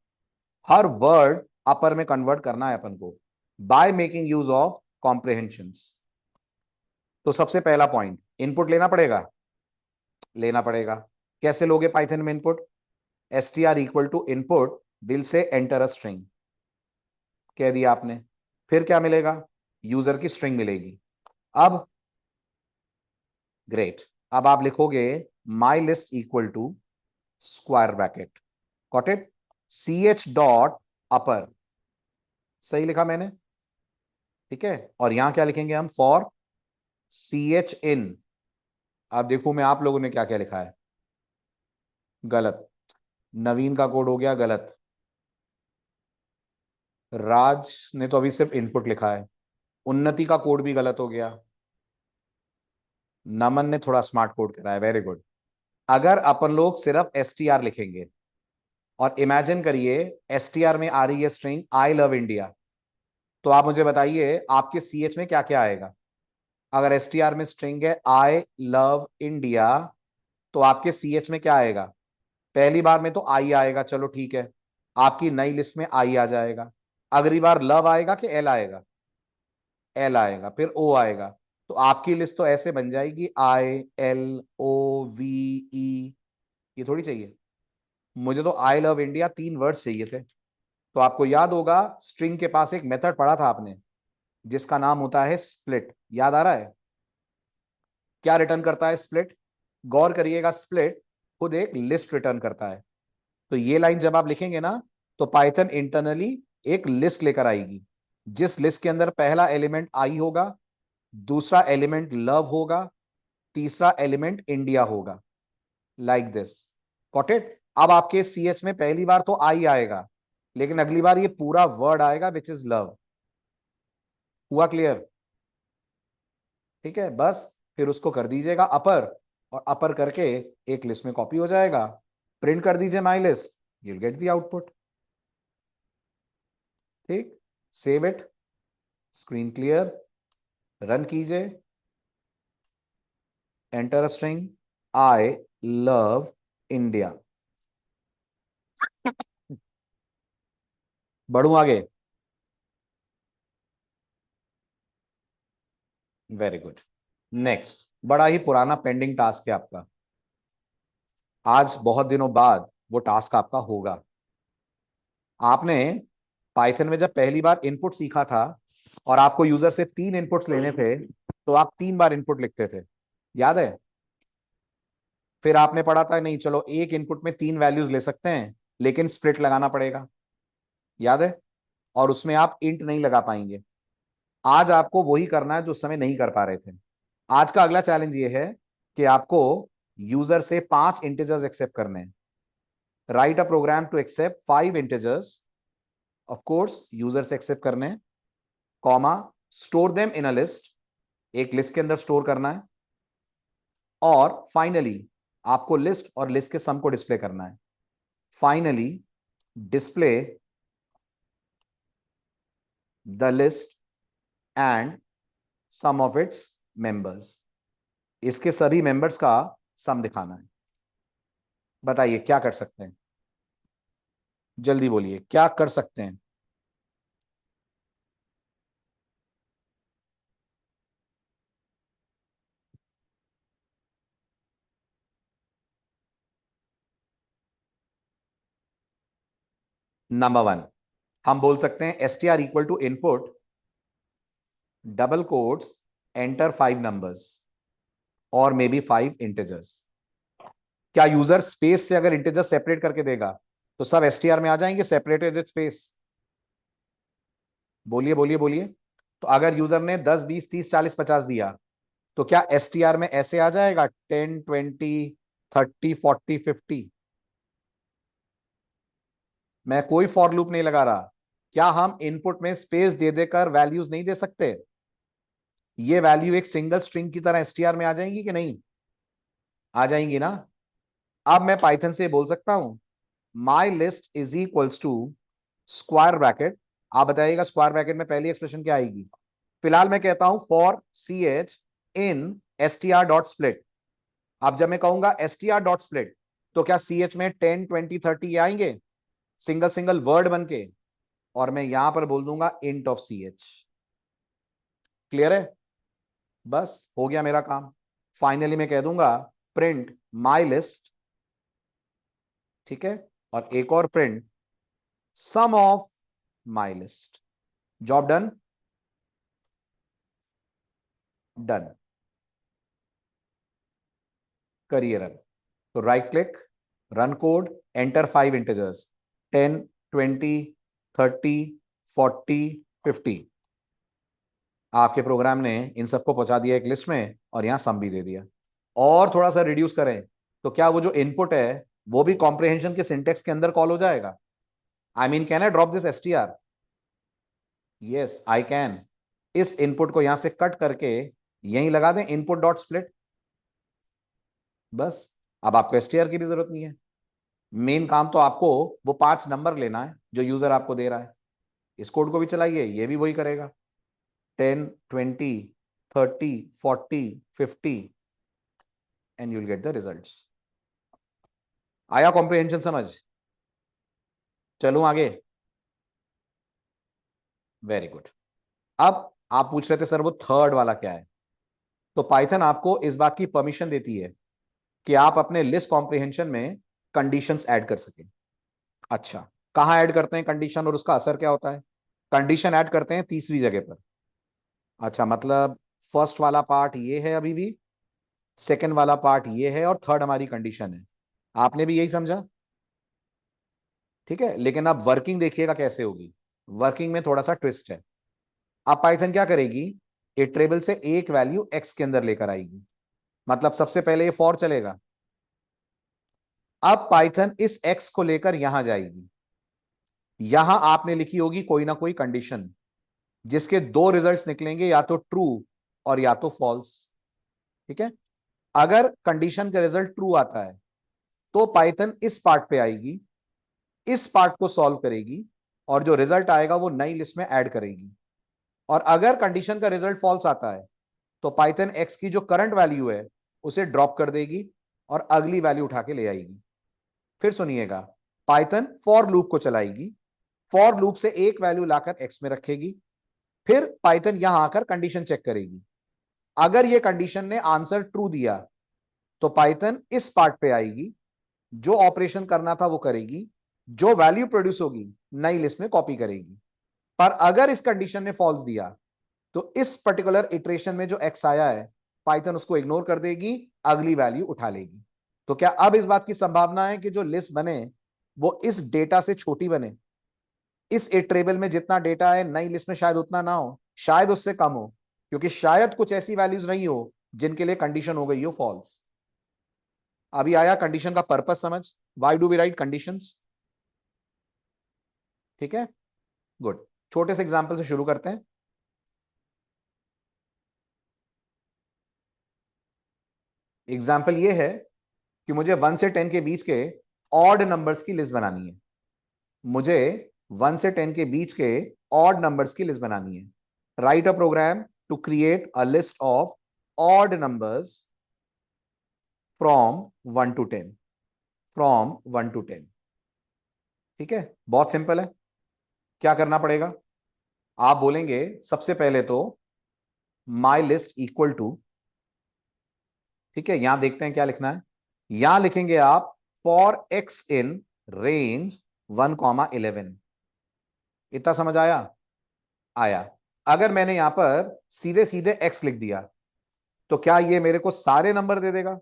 हर वर्ड अपर में कन्वर्ट करना है अपन को by making use of comprehensions. तो सबसे पहला पॉइंट, इनपुट लेना पड़ेगा। लेना पड़ेगा। कैसे लोगे पाइथन में input? str equal to input, दिल से एंटर अ स्ट्रिंग कह दिया आपने। फिर क्या मिलेगा? यूजर की स्ट्रिंग मिलेगी। अब ग्रेट, अब आप लिखोगे my list equal to square bracket, got it, ch dot upper, सही लिखा मैंने, ठीक है। और यहां क्या लिखेंगे हम, फॉर ch इन। अब देखो मैं आप लोगों ने क्या क्या लिखा है, गलत। नवीन का कोड हो गया गलत, राज ने तो अभी सिर्फ इनपुट लिखा है, उन्नति का कोड भी गलत हो गया, नमन ने थोड़ा स्मार्ट कोड करा है, वेरी गुड। अगर अपन लोग सिर्फ str लिखेंगे और इमेजिन करिए str में आ रही है स्ट्रिंग आई लव इंडिया, तो आप मुझे बताइए आपके ch में क्या क्या आएगा। अगर str में स्ट्रिंग है आई लव इंडिया, तो आपके ch में क्या आएगा, पहली बार में तो आई आएगा, चलो ठीक है, आपकी नई लिस्ट में आई आ जाएगा। अगली बार लव आएगा कि एल आएगा, एल आएगा, फिर ओ आएगा। तो आपकी लिस्ट तो ऐसे बन जाएगी I L O V E, ये थोड़ी चाहिए। मुझे तो आई लव इंडिया 3 वर्ड्स चाहिए थे। तो आपको याद होगा स्ट्रिंग के पास एक मेथड पढ़ा था आपने, जिसका नाम होता है स्प्लिट, याद आ रहा है? क्या रिटर्न करता है स्प्लिट, गौर करिएगा, स्प्लिट खुद एक लिस्ट रिटर्न करता है। तो ये लाइन जब आप लिखेंगे ना, तो पाइथन इंटरनली एक लिस्ट लेकर आएगी, जिस लिस्ट के अंदर पहला एलिमेंट आई होगा, दूसरा एलिमेंट लव होगा, तीसरा एलिमेंट इंडिया होगा, लाइक दिस, गॉट इट। अब आपके ch में पहली बार तो आई आएगा, लेकिन अगली बार ये पूरा वर्ड आएगा विच इज लव। हुआ क्लियर? ठीक है, बस फिर उसको कर दीजिएगा अपर, और अपर करके एक लिस्ट में कॉपी हो जाएगा। प्रिंट कर दीजिए my list, you will get the output. ठीक, save it, screen clear, run कीजिए, enter string I love India, बढ़ू आगे, वेरी गुड। नेक्स्ट, बड़ा ही पुराना पेंडिंग टास्क है आपका, आज बहुत दिनों बाद वो टास्क आपका होगा। आपने पाइथन में जब पहली बार इनपुट सीखा था और आपको यूजर से 3 इनपुट्स लेने थे, तो आप 3 बार इनपुट लिखते थे, याद है? फिर आपने पढ़ा था नहीं चलो एक इनपुट में 3 वैल्यूज ले सकते हैं, लेकिन स्प्लिट लगाना पड़ेगा, याद है? और उसमें आप इंट नहीं लगा पाएंगे। आज आपको वही करना है जो उस समय नहीं कर पा रहे थे। आज का अगला चैलेंज ये है कि आपको यूजर से 5 इंटीजर्स एक्सेप्ट करने हैं। Write a program to accept 5 integers, of course user से एक्सेप्ट करने हैं, comma, store them in a list, एक लिस्ट के अंदर स्टोर करना है, और फाइनली आपको लिस्ट और लिस्ट के सम को डिस्प्ले करना है। Finally display the list and sum of its members, इसके सभी मेंबर्स का सम दिखाना है। बताइए क्या कर सकते हैं, जल्दी बोलिए क्या कर सकते हैं। नंबर 1, हम बोल सकते हैं str equal to input double quotes enter 5 numbers और मे बी 5 इंटीजर्स। क्या यूजर स्पेस से अगर इंटीजर सेपरेट करके देगा तो सब str में आ जाएंगे, सेपरेटेड विद स्पेस? बोलिए बोलिए बोलिए। तो अगर यूजर ने 10 20 30 40 50 दिया, तो क्या str में ऐसे आ जाएगा 10 20 30 40 50? मैं कोई फॉर लूप नहीं लगा रहा। क्या हम इनपुट में स्पेस दे देकर वैल्यूज नहीं दे सकते? ये वैल्यू एक सिंगल स्ट्रिंग की तरह str में आ जाएंगी कि नहीं? आ जाएंगी ना। अब मैं पाइथन से बोल सकता हूं my list is equals to square bracket, आप बताइएगा स्क्वायर ब्रैकेट में पहली एक्सप्रेशन क्या आएगी। फिलहाल मैं कहता हूं for ch in str dot split. अब जब मैं कहूंगा str डॉट स्प्लिट, तो क्या ch में 10 20 30 ये आएंगे सिंगल सिंगल वर्ड बन के, और मैं यहां पर बोल दूंगा इंट ऑफ ch। क्लियर है? बस हो गया मेरा काम। फाइनली मैं कह दूंगा प्रिंट माई लिस्ट, ठीक है, और एक और print sum of my list. Job done, done. करिए रन। तो right click, run code, enter 5 integers 10, 20, 30, 40, 50। आपके प्रोग्राम ने इन सबको पहुंचा दिया एक लिस्ट में और यहां सम भी दे दिया। और थोड़ा सा रिड्यूस करें तो क्या वो जो इनपुट है वो भी कॉम्प्रिहेंशन के सिंटेक्स के अंदर कॉल हो जाएगा? I mean can I drop this str? Yes I can. इस इनपुट को यहां से कट करके यहीं लगा दें इनपुट डॉट स्प्लिट, बस। अब आपको str की भी जरूरत नहीं है। मेन काम तो आपको वो 5 नंबर लेना है जो यूजर आपको दे रहा है। इस कोड को भी चलाइए, ये भी वही करेगा। 10, 20, 30, 40, 50 and you will get the results. आया कॉम्प्रिहेंशन समझ? चलूं आगे? Very good. अब आप पूछ रहे थे सर वो थर्ड वाला क्या है? तो पाइथन आपको इस बात की परमिशन देती है कि आप अपने लिस्ट कॉम्प्रिहेंशन में कंडीशंस ऐड कर सकें। अच्छा, कहां ऐड करते हैं कंडीशन और उसका असर क्या होता है? कंडीशन ऐड करते हैं तीसरी जगह पर। अच्छा, मतलब फर्स्ट वाला पार्ट ये है अभी भी, सेकंड वाला पार्ट ये है और थर्ड हमारी कंडीशन है। आपने भी यही समझा? ठीक है, लेकिन अब वर्किंग देखिएगा कैसे होगी। वर्किंग में थोड़ा सा ट्विस्ट है। अब पाइथन क्या करेगी, इटरेबल से एक वैल्यू एक्स के अंदर लेकर आएगी। मतलब सबसे पहले ये फॉर चलेगा। अब पाइथन इस एक्स को लेकर यहां जाएगी। यहां आपने लिखी होगी कोई ना कोई कंडीशन जिसके दो रिजल्ट्स निकलेंगे, या तो ट्रू और या तो फॉल्स। ठीक है, अगर कंडीशन का रिजल्ट ट्रू आता है तो पाइथन इस पार्ट पे आएगी, इस पार्ट को सॉल्व करेगी और जो रिजल्ट आएगा वो नई लिस्ट में ऐड करेगी। और अगर कंडीशन का रिजल्ट फॉल्स आता है तो पाइथन एक्स की जो करंट वैल्यू है उसे ड्रॉप कर देगी और अगली वैल्यू उठा के ले आएगी। फिर सुनिएगा, पाइथन फॉर लूप को चलाएगी, फॉर लूप से एक वैल्यू लाकर एक्स में रखेगी, फिर पाइथन यहां आकर कंडीशन चेक करेगी। अगर ये कंडीशन ने आंसर ट्रू दिया तो पाइथन इस पार्ट पे आएगी, जो ऑपरेशन करना था वो करेगी, जो वैल्यू प्रोड्यूस होगी नई लिस्ट में कॉपी करेगी। पर अगर इस कंडीशन ने फॉल्स दिया तो इस पर्टिकुलर इटरेशन में जो एक्स आया है पाइथन उसको इग्नोर कर देगी, अगली वैल्यू उठा लेगी। तो क्या अब इस बात की संभावना है कि जो लिस्ट बने वो इस डेटा से छोटी बने? इस इटरेबल में जितना डेटा है नई लिस्ट में शायद उतना ना हो, शायद उससे कम हो, क्योंकि शायद कुछ ऐसी वैल्यूज नहीं हो जिनके लिए कंडीशन हो गई हो फॉल्स। अभी आया कंडीशन का पर्पस समझ? Why do we write conditions? ठीक है, गुड। छोटे से एग्जांपल से शुरू करते हैं। एग्जाम्पल ये है कि मुझे 1 से 10 के बीच के ऑड नंबर्स की लिस्ट बनानी है। मुझे 1 से 10 के बीच के ऑड नंबर्स की लिस्ट बनानी है। Write a program to create a list of odd numbers from 1 to 10, फ्रॉम 1 टू 10। ठीक है, बहुत सिंपल है। क्या करना पड़ेगा? आप बोलेंगे सबसे पहले तो माई लिस्ट इक्वल टू, ठीक है, यहां देखते हैं क्या लिखना है। यहां लिखेंगे आप फॉर एक्स इन रेंज 1, 11। इतना समझ आया? आया। अगर मैंने यहां पर सीधे सीधे एक्स लिख दिया तो क्या ये मेरे को सारे नंबर दे देगा?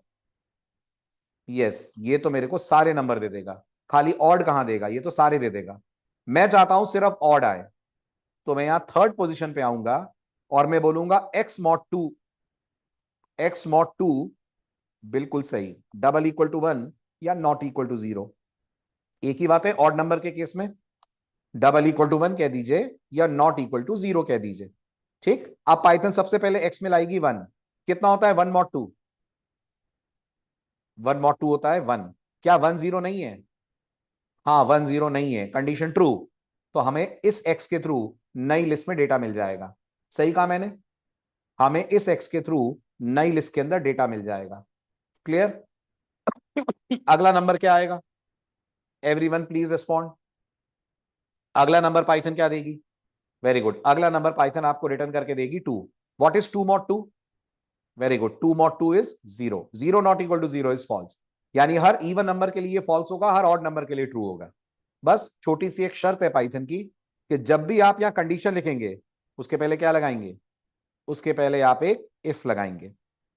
यस, ये तो मेरे को सारे नंबर दे देगा। खाली ऑड कहां देगा? ये तो सारे दे देगा। मैं चाहता हूं सिर्फ ऑड आए, तो मैं यहां थर्ड पोजीशन पे आऊंगा और मैं बोलूंगा एक्स मॉड 2। एक्स मॉड 2 बिल्कुल सही, डबल इक्वल टू 1 या नॉट इक्वल टू 0, एक ही बात है। ऑड नंबर के केस में डबल इक्वल टू 1 कह दीजिए या नॉट इक्वल टू 0 कह दीजिए। ठीक, अब पाइथन सबसे पहले एक्स में लाएगी 1। कितना होता है 1 मॉड 2? 1 मॉड 2 होता है 1। क्या 1 0 नहीं है? हाँ, 1 0 नहीं है, कंडीशन ट्रू। तो हमें इस एक्स के थ्रू नई लिस्ट में डेटा मिल जाएगा। सही कहा मैंने? हमें इस एक्स के थ्रू नई लिस्ट के अंदर डेटा मिल जाएगा। क्लियर? अगला नंबर क्या आएगा? Everyone please respond. अगला नंबर पाइथन क्या देगी? वेरी गुड, अगला नंबर पाइथन आपको रिटर्न करके देगी 2। What is 2 mod 2? Very good, 2 mod 2 is 0। 0 not equal to 0 is false. यानी हर इवन नंबर के लिए फॉल्स होगा, हर ऑड नंबर के लिए ट्रू होगा। बस छोटी सी एक शर्त है पाइथन की कि जब भी आप यहां कंडीशन लिखेंगे उसके पहले क्या लगाएंगे? उसके पहले आप एक इफ लगाएंगे।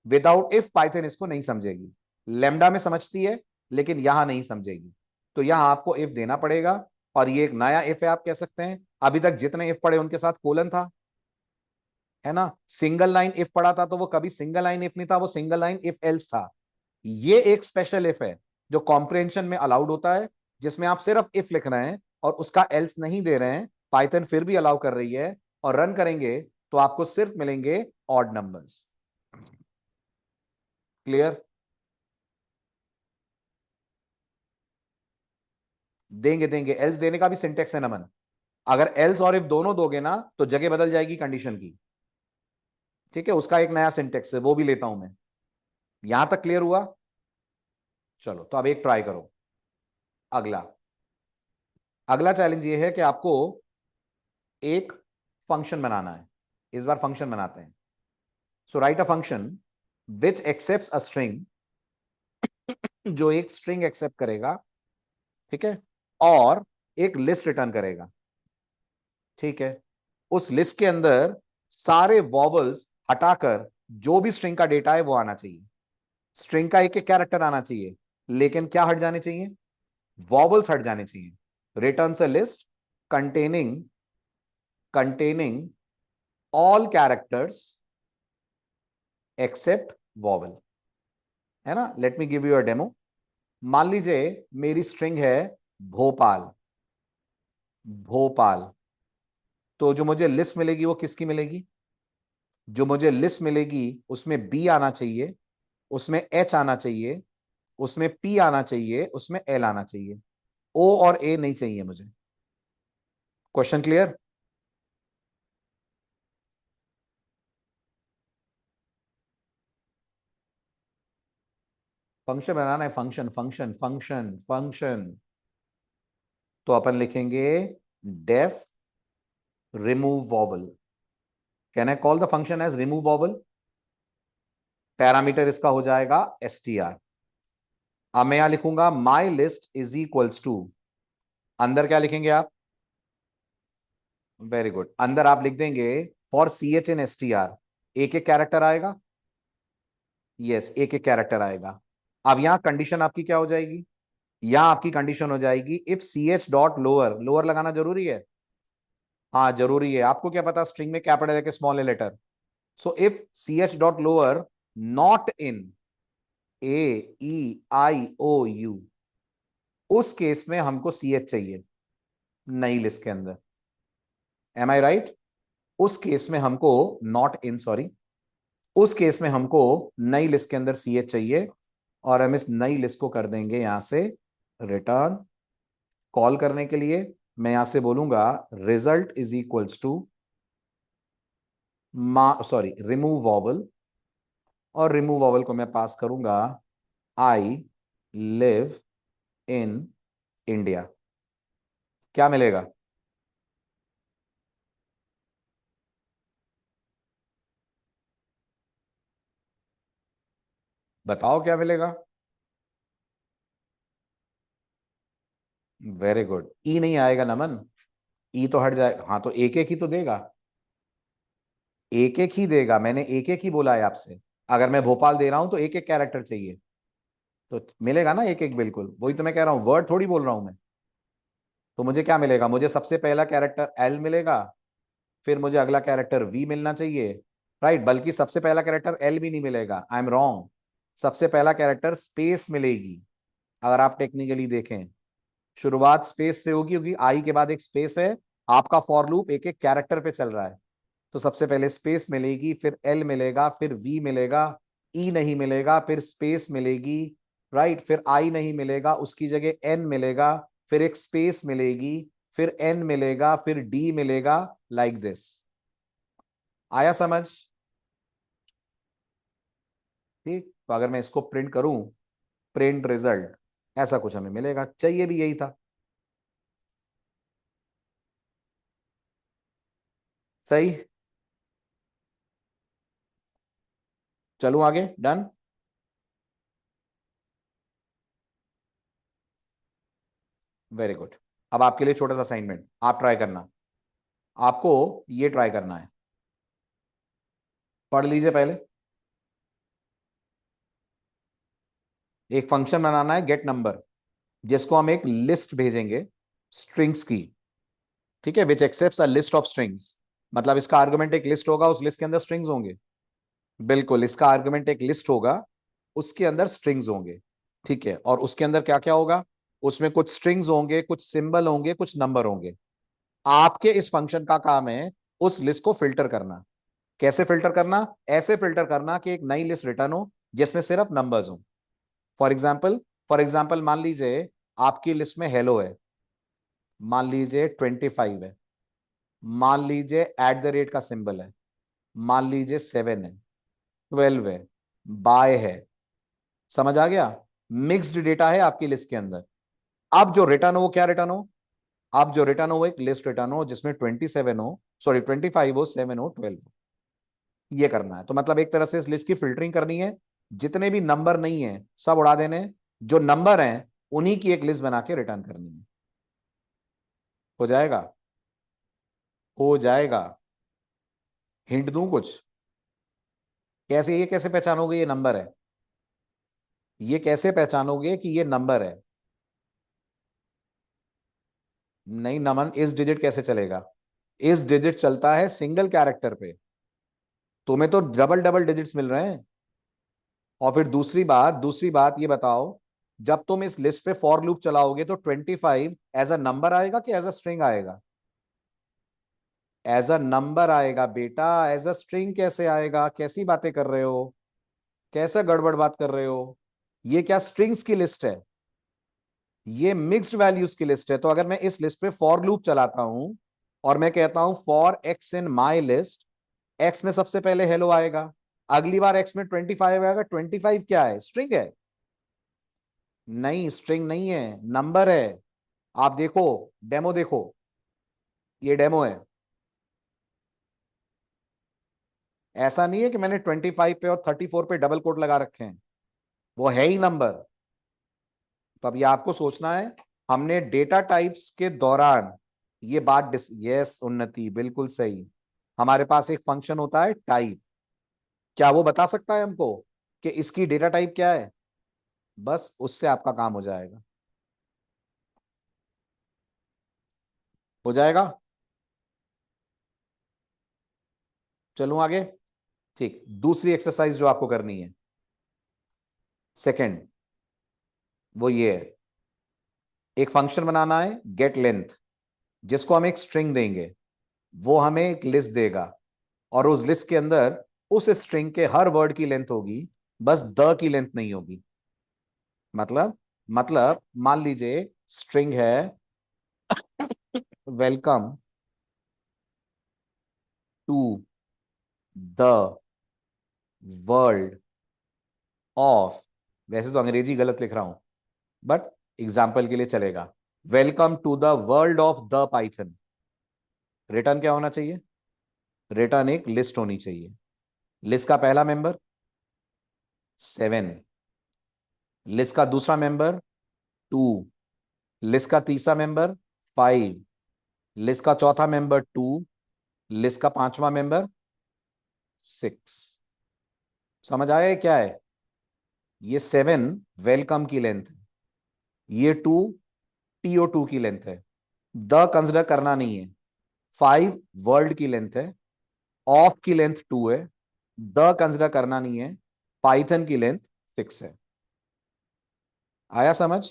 विदाउट इफ पाइथन इसको नहीं समझेगी। लेमडा में समझती है लेकिन यहां नहीं समझेगी, तो यहां आपको इफ देना पड़ेगा। और ये एक नया इफ है, आप कह सकते हैं। अभी तक जितने इफ पढ़े उनके साथ कोलन था, है ना। सिंगल लाइन इफ पढ़ा था तो वो कभी सिंगल लाइन इफ नहीं था, वो सिंगल लाइन इफ एल्स था। ये एक स्पेशल इफ है जो कॉम्प्रिहेंशन में अलाउड होता है, जिसमें आप सिर्फ इफ लिख रहे हैं और उसका एल्स नहीं दे रहे हैं। पाइथन फिर भी अलाउ कर रही है, और रन करेंगे तो आपको सिर्फ मिलेंगे ऑड नंबर्स। क्लियर? देंगे देंगे, एल्स देने का भी सिंटेक्स है नमन। अगर एल्स और इफ दोनों दोगे ना तो जगह बदल जाएगी कंडीशन की। ठीक है, उसका एक नया सिंटेक्स है, वो भी लेता हूं मैं। यहां तक क्लियर हुआ? चलो, तो अब एक ट्राई करो। अगला अगला चैलेंज ये है कि आपको एक फंक्शन बनाना है। इस बार फंक्शन बनाते हैं। So write a function which accepts a string, जो एक स्ट्रिंग एक्सेप्ट करेगा, ठीक है, और एक लिस्ट रिटर्न करेगा। ठीक है, उस लिस्ट के अंदर सारे वॉवल्स हटाकर जो भी स्ट्रिंग का डेटा है वो आना चाहिए। स्ट्रिंग का एक एक कैरेक्टर आना चाहिए, लेकिन क्या हट जाने चाहिए? वॉवल्स हट जाने चाहिए। Returns a list containing containing all characters except vowel, है ना। Let me give you a demo. मान लीजिए मेरी स्ट्रिंग है भोपाल। भोपाल, तो जो मुझे लिस्ट मिलेगी वो किसकी मिलेगी? जो मुझे लिस्ट मिलेगी उसमें बी आना चाहिए, उसमें एच आना चाहिए, उसमें पी आना चाहिए, उसमें एल आना चाहिए। ओ और ए नहीं चाहिए मुझे। Question clear? फंक्शन बनाना है, फंक्शन फंक्शन फंक्शन फंक्शन। तो अपन लिखेंगे def remove vowel. Can I call the function as remove vowel? Parameter इसका हो जाएगा str। अब मैं यहां लिखूंगा my list is equals to, अंदर क्या लिखेंगे आप? वेरी गुड, अंदर आप लिख देंगे for C H in S T R. एक एक कैरेक्टर आएगा। यस, एक एक कैरेक्टर आएगा। अब यहां कंडीशन आपकी क्या हो जाएगी? यहां आपकी कंडीशन हो जाएगी if C H dot lower, lower लगाना जरूरी है। हाँ जरूरी है, आपको क्या पता स्ट्रिंग में कैपिटल है कि स्मॉल है letter. So if C H dot lower not in A E I O U, उस केस में हमको सी एच चाहिए नई लिस्ट के अंदर। Am I right? उस केस में हमको, नॉट इन सॉरी, उस केस में हमको नई लिस्ट के अंदर सी एच चाहिए। और हम इस नई लिस्ट को कर देंगे यहां से रिटर्न। कॉल करने के लिए मैं यहां से बोलूंगा result is equals to sorry remove vowel, और रिमूव वॉवल को मैं पास करूंगा आई लिव इन इंडिया। क्या मिलेगा? बताओ क्या मिलेगा? वेरी गुड, ई नहीं आएगा नमन। ई तो हट जाएगा। हाँ, तो एक एक ही तो देगा। एक एक ही देगा, मैंने एक एक ही बोला है आपसे। अगर मैं भोपाल दे रहा हूं तो एक एक कैरेक्टर चाहिए, तो मिलेगा ना एक एक। बिल्कुल वही तो मैं कह रहा हूं, वर्ड थोड़ी बोल रहा हूं मैं। तो मुझे क्या मिलेगा? मुझे सबसे पहला कैरेक्टर एल मिलेगा, फिर मुझे अगला कैरेक्टर वी मिलना चाहिए। राइट, बल्कि सबसे पहला कैरेक्टर एल भी नहीं मिलेगा, आई एम रॉन्ग। सबसे पहला कैरेक्टर स्पेस मिलेगी। अगर आप टेक्निकली देखें, शुरुआत स्पेस से होगी क्योंकि आई के बाद एक स्पेस है। आपका फॉर लूप एक एक कैरेक्टर पे चल रहा है। तो सबसे पहले स्पेस मिलेगी, फिर एल मिलेगा, फिर वी मिलेगा, ई नहीं मिलेगा, फिर स्पेस मिलेगी। राइट, फिर आई नहीं मिलेगा, उसकी जगह एन मिलेगा, फिर एक स्पेस मिलेगी, फिर एन मिलेगा, फिर डी मिलेगा, लाइक दिस। आया समझ? ठीक, तो अगर मैं इसको प्रिंट करूं, प्रिंट रिजल्ट, ऐसा कुछ हमें मिलेगा। चाहिए भी यही था। सही। चलूं आगे? डन। Very good. अब आपके लिए छोटा सा असाइनमेंट, आप ट्राई करना। आपको ये ट्राई करना है, पढ़ लीजिए पहले। एक फंक्शन बनाना है गेट नंबर, जिसको हम एक लिस्ट भेजेंगे स्ट्रिंग्स की, ठीक है, which accepts a list of strings. मतलब इसका आर्गुमेंट एक लिस्ट होगा, उस लिस्ट के अंदर स्ट्रिंग्स होंगे। बिल्कुल, इसका आर्गुमेंट एक लिस्ट होगा, उसके अंदर स्ट्रिंग्स होंगे, ठीक है। और उसके अंदर क्या क्या होगा, उसमें कुछ स्ट्रिंग्स होंगे, कुछ सिंबल होंगे, कुछ नंबर होंगे। आपके इस फंक्शन का काम है उस लिस्ट को फिल्टर करना। कैसे फिल्टर करना? ऐसे फिल्टर करना कि एक नई लिस्ट रिटर्न हो जिसमें सिर्फ नंबर्स हो। फॉर एग्जाम्पल, मान लीजिए आपकी लिस्ट में हेलो है, मान लीजिए 25 है, मान लीजिए एट द रेट का सिंबल है, मान लीजिए 7 है, 12 है, बाय है। समझ आ गया? मिक्स्ड डेटा है आपकी लिस्ट के अंदर। अब जो रिटर्न हो वो क्या रिटर्न हो? अब जो रिटर्न हो वो एक लिस्ट रिटर्न हो जिसमें 27 हो, सॉरी 25 हो, 7 हो, 12 हो। ये करना है। तो मतलब एक तरह से इस लिस्ट की फिल्टरिंग करनी है, जितने भी नंबर नहीं है सब उड़ा देने हैं, जो नंबर हैं उन्हीं की एक लिस्ट बना के रिटर्न करनी है। हो जाएगा? हो जाएगा। हिंट दूं कुछ? कैसे, ये कैसे पहचानोगे ये नंबर है? ये कैसे पहचानोगे कि ये नंबर है? नहीं नमन, इस डिजिट कैसे चलेगा? इस डिजिट चलता है सिंगल कैरेक्टर पे। तुम्हें तो डबल डबल डिजिट्स मिल रहे हैं। और फिर दूसरी बात ये बताओ, जब तुम इस लिस्ट पे फॉर लूप चलाओगे तो 25 एज अ नंबर आएगा कि एज अ स्ट्रिंग आएगा? एज अ नंबर आएगा बेटा। एज अ स्ट्रिंग कैसे आएगा? कैसी बातें कर रहे हो? कैसे गड़बड़ बात कर रहे हो? ये क्या स्ट्रिंग्स की लिस्ट है? ये मिक्स्ड वैल्यूज की लिस्ट है। तो अगर मैं इस लिस्ट पे फॉर लूप चलाता हूं और मैं कहता हूं for x in my list, x में सबसे पहले हेलो आएगा, अगली बार एक्स में 25 आएगा। 25 क्या है? स्ट्रिंग है? नहीं, स्ट्रिंग नहीं है, नंबर है। आप देखो, डेमो देखो, ये डेमो है। ऐसा नहीं है कि मैंने 25 पे और 34 पे डबल कोट लगा रखे हैं, वो है ही नंबर। तो अब ये आपको सोचना है। हमने डेटा टाइप्स के दौरान ये बात यस उन्नति बिल्कुल सही। हमारे पास एक फंक्शन होता है टाइप, क्या वो बता सकता है हमको कि इसकी डेटा टाइप क्या है? बस उससे आपका काम हो जाएगा। हो जाएगा। चलूं आगे? ठीक, दूसरी एक्सरसाइज जो आपको करनी है, सेकंड, वो ये है। एक फंक्शन बनाना है गेट लेंथ, जिसको हम एक स्ट्रिंग देंगे, वो हमें एक लिस्ट देगा, और उस लिस्ट के अंदर उस स्ट्रिंग के हर वर्ड की लेंथ होगी, बस द की लेंथ नहीं होगी। मतलब मान लीजिए स्ट्रिंग है welcome to the world of, वैसे तो अंग्रेजी गलत लिख रहा हूं बट एग्जाम्पल के लिए चलेगा, welcome to the world of the Python. Return क्या होना चाहिए? रिटर्न एक लिस्ट होनी चाहिए। लिस्ट का पहला मेंबर 7, लिस्ट का दूसरा मेंबर 2, लिस्ट का तीसरा मेंबर 5, लिस्ट का चौथा मेंबर 2, लिस्ट का पांचवा मेंबर 6। समझ आया ये क्या है? ये 7 वेलकम की लेंथ है, ये 2 TO2 की लेंथ है, द कंसिडर करना नहीं है, 5 वर्ल्ड की लेंथ है, ऑफ की लेंथ 2 है, द कंसिडर करना नहीं है, पाइथन की लेंथ 6 है। आया समझ?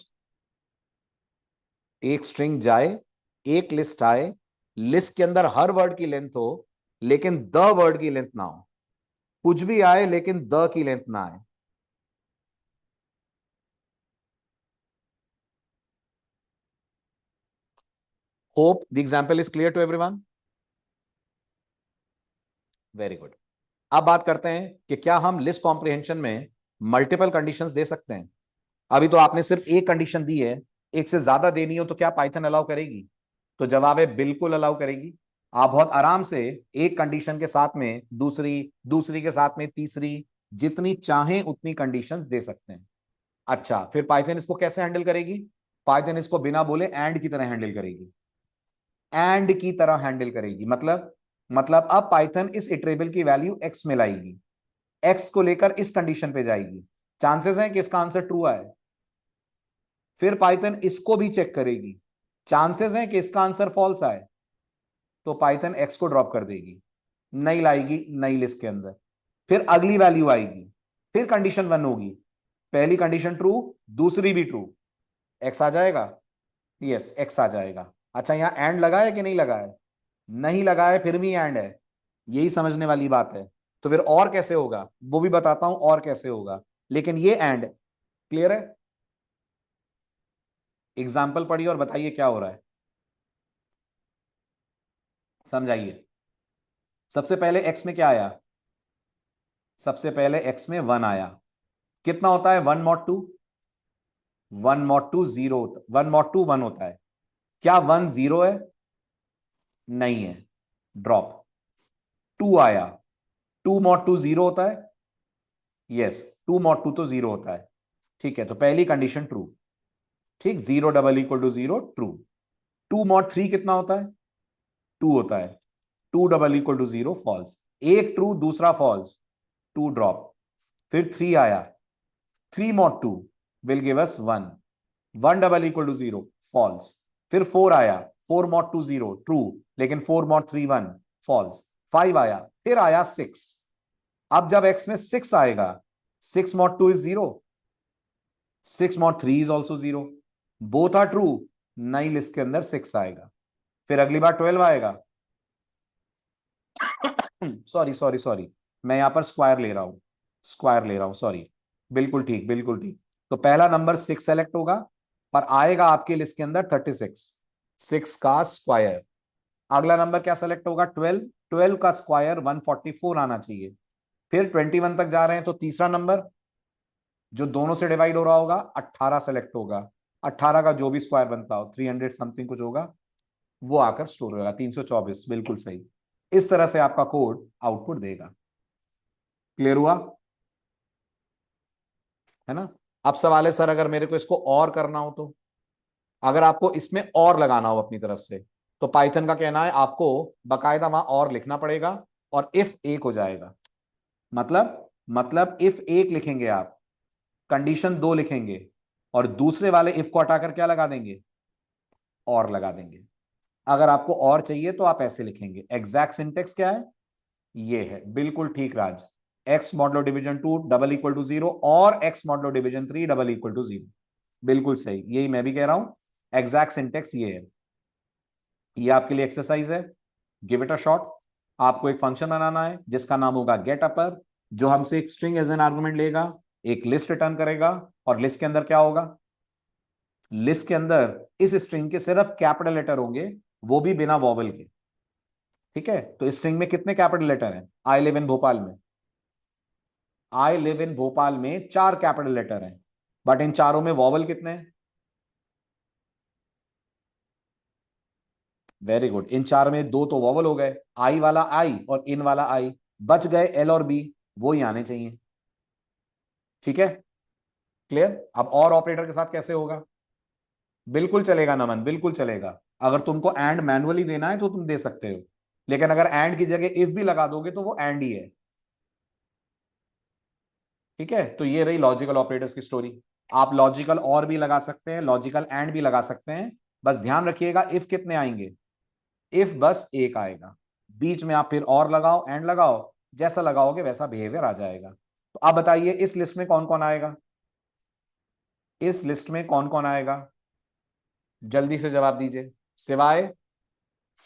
एक स्ट्रिंग जाए, एक लिस्ट आए, लिस्ट के अंदर हर वर्ड की लेंथ हो लेकिन द वर्ड की लेंथ ना हो, कुछ भी आए लेकिन द की लेंथ ना आए। Hope the example is clear to everyone. Very good. अब बात करते हैं कि क्या हम लिस्ट कॉम्प्रिहेंशन में मल्टीपल कंडीशंस दे सकते हैं। अभी तो आपने सिर्फ एक कंडीशन दी है, एक से ज्यादा देनी हो तो क्या पाइथन अलाउ करेगी? तो जवाब है बिल्कुल अलाउ करेगी। आप बहुत आराम से एक कंडीशन के साथ में दूसरी, दूसरी के साथ में तीसरी, जितनी चाहें उतनी कंडीशंस दे सकते हैं। अच्छा, फिर पाइथन इसको कैसे हैंडल करेगी? पाइथन इसको बिना बोले एंड की तरह हैंडल करेगी। एंड की तरह हैंडल करेगी मतलब अब पाइथन इस इटरेबल की वैल्यू एक्स में लाएगी, एक्स को लेकर इस कंडीशन पे जाएगी, चांसेस हैं कि इसका आंसर ट्रू आए। फिर पाइथन इसको भी चेक करेगी, चांसेस हैं कि इसका आंसर फॉल्स आए, तो पाइथन एक्स को ड्रॉप कर देगी, नहीं लाएगी नई लिस्ट के अंदर। फिर अगली वैल्यू आएगी, फिर कंडीशन वन होगी, पहली कंडीशन ट्रू, दूसरी भी ट्रू, एक्स आ जाएगा। यस, एक्स आ जाएगा। अच्छा, यहां एंड लगा है कि नहीं लगा है? नहीं लगा है, फिर भी एंड है, यही समझने वाली बात है। तो फिर और कैसे होगा वो भी बताता हूं, और कैसे होगा, लेकिन ये एंड क्लियर है। एग्जाम्पल पढ़िए और बताइए क्या हो रहा है, समझाइए। सबसे पहले एक्स में क्या आया? सबसे पहले एक्स में वन आया। कितना होता है one mod two? One mod two zero, one mod two one होता है। क्या वन जीरो है? नहीं है, ड्रॉप। टू आया, टू मॉड टू जीरो होता है? यस, टू मॉड टू तो जीरो होता है। ठीक है, तो पहली कंडीशन ट्रू। ठीक, zero double equal to zero, true. Two mod three कितना होता है? टू होता है। Two double equal to zero, false. एक ट्रू दूसरा फॉल्स, टू ड्रॉप। फिर थ्री आया, three mod two will give us one, one double equal to zero, false. फिर फोर आया, four mod two zero, true, लेकिन four mod three one, false. Five आया, फिर आया सिक्स। अब जब एक्स में सिक्स आएगा, six mod two is zero, six mod three is also zero, both are true, नई लिस्ट के अंदर सिक्स आएगा। फिर अगली बार ट्वेल्व आएगा। सॉरी सॉरी सॉरी, मैं यहां पर स्क्वायर ले रहा हूं, स्क्वायर ले रहा हूं, सॉरी। बिल्कुल ठीक, बिल्कुल ठीक। तो पहला नंबर सिक्स सेलेक्ट होगा और आएगा आपकी लिस्ट के अंदर 36, सिक्स का स्क्वायर। अगला नंबर क्या सेलेक्ट होगा? 12, 12 का स्क्वायर 144 आना चाहिए। फिर 21 तक जा रहे हैं तो तीसरा नंबर जो दोनों से डिवाइड हो रहा होगा 18 सेलेक्ट होगा। 18 का जो भी स्क्वायर बनता हो, 300 समथिंग कुछ होगा, वो आकर स्टोर होगा। 324, बिल्कुल सही। इस तरह से आपका कोड आउटपुट देगा। क्लियर हुआ है ना? अब सवाल है सर, अगर मेरे को इसको और करना हो तो, अगर आपको इसमें और लगाना हो अपनी तरफ से, तो पाइथन का कहना है आपको बकायदा वहां और लिखना पड़ेगा, और इफ एक हो जाएगा। मतलब इफ एक लिखेंगे आप, कंडीशन दो लिखेंगे, और दूसरे वाले इफ को हटाकर क्या लगा देंगे? और लगा देंगे। अगर आपको और चाहिए तो आप ऐसे लिखेंगे। एग्जैक्ट सिंटेक्स क्या है? ये है, बिल्कुल ठीक Raj. X modulo division two double equal to zero, और x modulo division three double equal to zero, बिल्कुल सही, यही मैं भी कह रहा हूं। एग्जैक्ट सिंटेक्स ये है। ये आपके लिए एक्सरसाइज है, गिव इट अ शॉट। आपको एक फंक्शन बनाना है जिसका नाम होगा गेट अपर, जो हमसे एक स्ट्रिंग एज एन आर्गुमेंट लेगा, एक लिस्ट रिटर्न करेगा, और लिस्ट के अंदर क्या होगा? लिस्ट के अंदर इस स्ट्रिंग के सिर्फ कैपिटल लेटर होंगे, वो भी बिना वॉवल के। ठीक है, तो इस स्ट्रिंग में कितने कैपिटल लेटर हैं? आई लिव इन भोपाल में, आई लिव इन भोपाल में चार कैपिटल लेटर हैं, बट इन चारों में वॉवल कितने हैं? वेरी गुड, इन चार में दो तो वॉवल हो गए, आई वाला आई और इन वाला आई, बच गए एल और बी, वो ही आने चाहिए। ठीक है, क्लियर। अब और ऑपरेटर के साथ कैसे होगा? बिल्कुल चलेगा नमन, बिल्कुल चलेगा। अगर तुमको एंड मैनुअली देना है तो तुम दे सकते हो, लेकिन अगर एंड की जगह इफ भी लगा दोगे तो वो एंड ही है। ठीक है, तो ये रही लॉजिकल ऑपरेटर्स की स्टोरी। आप लॉजिकल और भी लगा सकते हैं, लॉजिकल एंड भी लगा सकते हैं, बस ध्यान रखिएगा इफ कितने आएंगे? इफ बस एक आएगा, बीच में आप फिर और लगाओ, एंड लगाओ, जैसा लगाओगे वैसा बिहेवियर आ जाएगा। तो आप बताइए इस लिस्ट में कौन कौन आएगा? इस लिस्ट में कौन कौन आएगा? जल्दी से जवाब दीजिए। सिवाय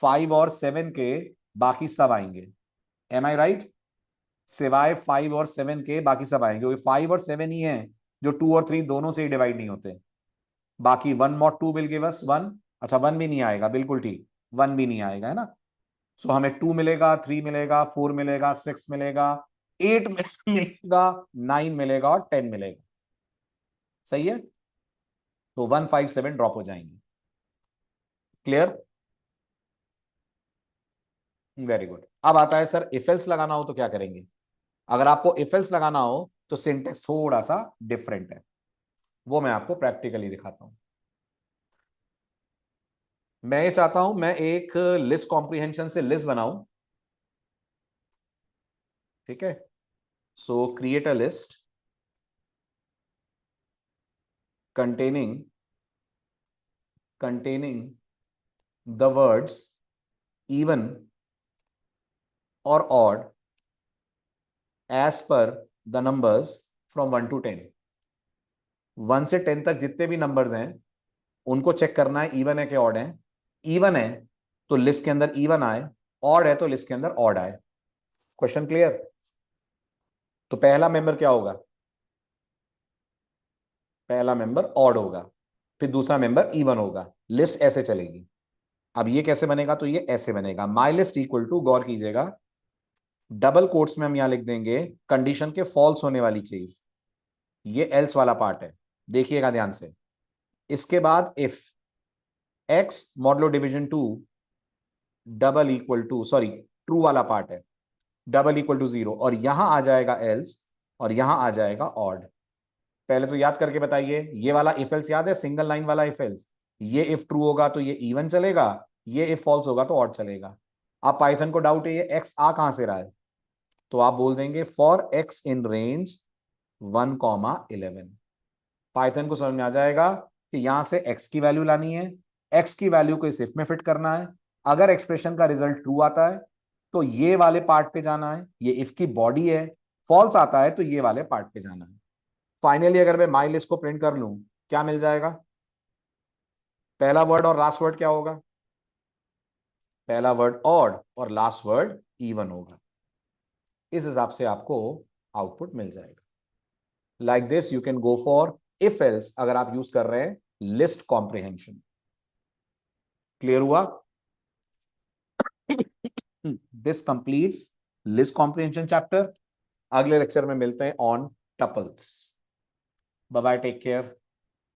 फाइव और सेवन के बाकी सब आएंगे। M I right? सिवाय फाइव और सेवन के बाकी सब आएंगे, क्योंकि फाइव और सेवन ही है जो टू और थ्री दोनों से ही डिवाइड नहीं होते। बाकी one mod two will give us one. अच्छा, वन भी नहीं आएगा, बिल्कुल ठीक, वन भी नहीं आएगा, है ना? सो हमें टू मिलेगा, थ्री मिलेगा, फोर मिलेगा, सिक्स मिलेगा, एट मिलेगा, नाइन मिलेगा, और टेन मिलेगा। सही है, तो वन फाइव सेवन ड्रॉप हो जाएंगे। Clear, very good. अब आता है सर इफ एल्स लगाना हो तो क्या करेंगे? अगर आपको इफ एल्स लगाना हो तो सिंटेक्स थोड़ा सा डिफरेंट है, वो मैं आपको प्रैक्टिकली दिखाता हूं। मैं ये चाहता हूं मैं एक लिस्ट कॉम्प्रिहेंशन से लिस्ट बनाऊं। ठीक है, सो create a list, containing the words even or odd as per the numbers from 1 to 10. 1 से 10 तक जितने भी नंबर्स हैं उनको चेक करना है इवन है कि ऑड है। इवन है तो लिस्ट के अंदर इवन आए, ऑड है तो लिस्ट के अंदर ऑड आए। Question clear? तो पहला मेंबर क्या होगा? पहला मेंबर ऑड होगा, फिर दूसरा मेंबर इवन होगा, लिस्ट ऐसे चलेगी। अब ये कैसे बनेगा? तो ये ऐसे बनेगा, माई लिस्ट इक्वल टू, गौर कीजिएगा, डबल कोट्स में हम यहां लिख देंगे कंडीशन के फॉल्स होने वाली चीज, ये एल्स वाला पार्ट है, देखिएगा ध्यान से। इसके बाद if X modulo division two double equal to, sorry true वाला पार्ट है, डबल इक्वल टू 0, और यहां आ जाएगा एल्स और यहां आ जाएगा ऑड। पहले तो याद करके बताइए, ये वाला इफ एल्स याद है, सिंगल लाइन वाला इफ एल्स। ये इफ ट्रू होगा तो ये इवन चलेगा, ये इफ फॉल्स होगा तो ऑड चलेगा। अब पाइथन को डाउट है ये एक्स आ कहां से रहा है, तो आप बोल देंगे for x in range 1,11। Python को समझ में आ जाएगा कि यहां से एक्स की वैल्यू लानी है, एक्स की वैल्यू को इस इफ में फिट करना है। अगर एक्सप्रेशन का रिजल्ट ट्रू आता है तो ये वाले पार्ट पे जाना है, ये इफ की बॉडी है। फॉल्स आता है तो ये वाले पार्ट पे जाना है। फाइनली अगर मैं माई लिस्ट को प्रिंट कर लूं, क्या मिल जाएगा? पहला वर्ड और लास्ट वर्ड क्या होगा? पहला वर्ड ऑड और लास्ट वर्ड इवन होगा। इस हिसाब से आपको आउटपुट मिल जाएगा। Like this you can go for if else अगर आप यूज कर रहे हैं लिस्ट कॉम्प्रिहेंशन। क्लियर हुआ? This completes list comprehension chapter. अगले लेक्चर में मिलते हैं on tuples. Bye bye, take care.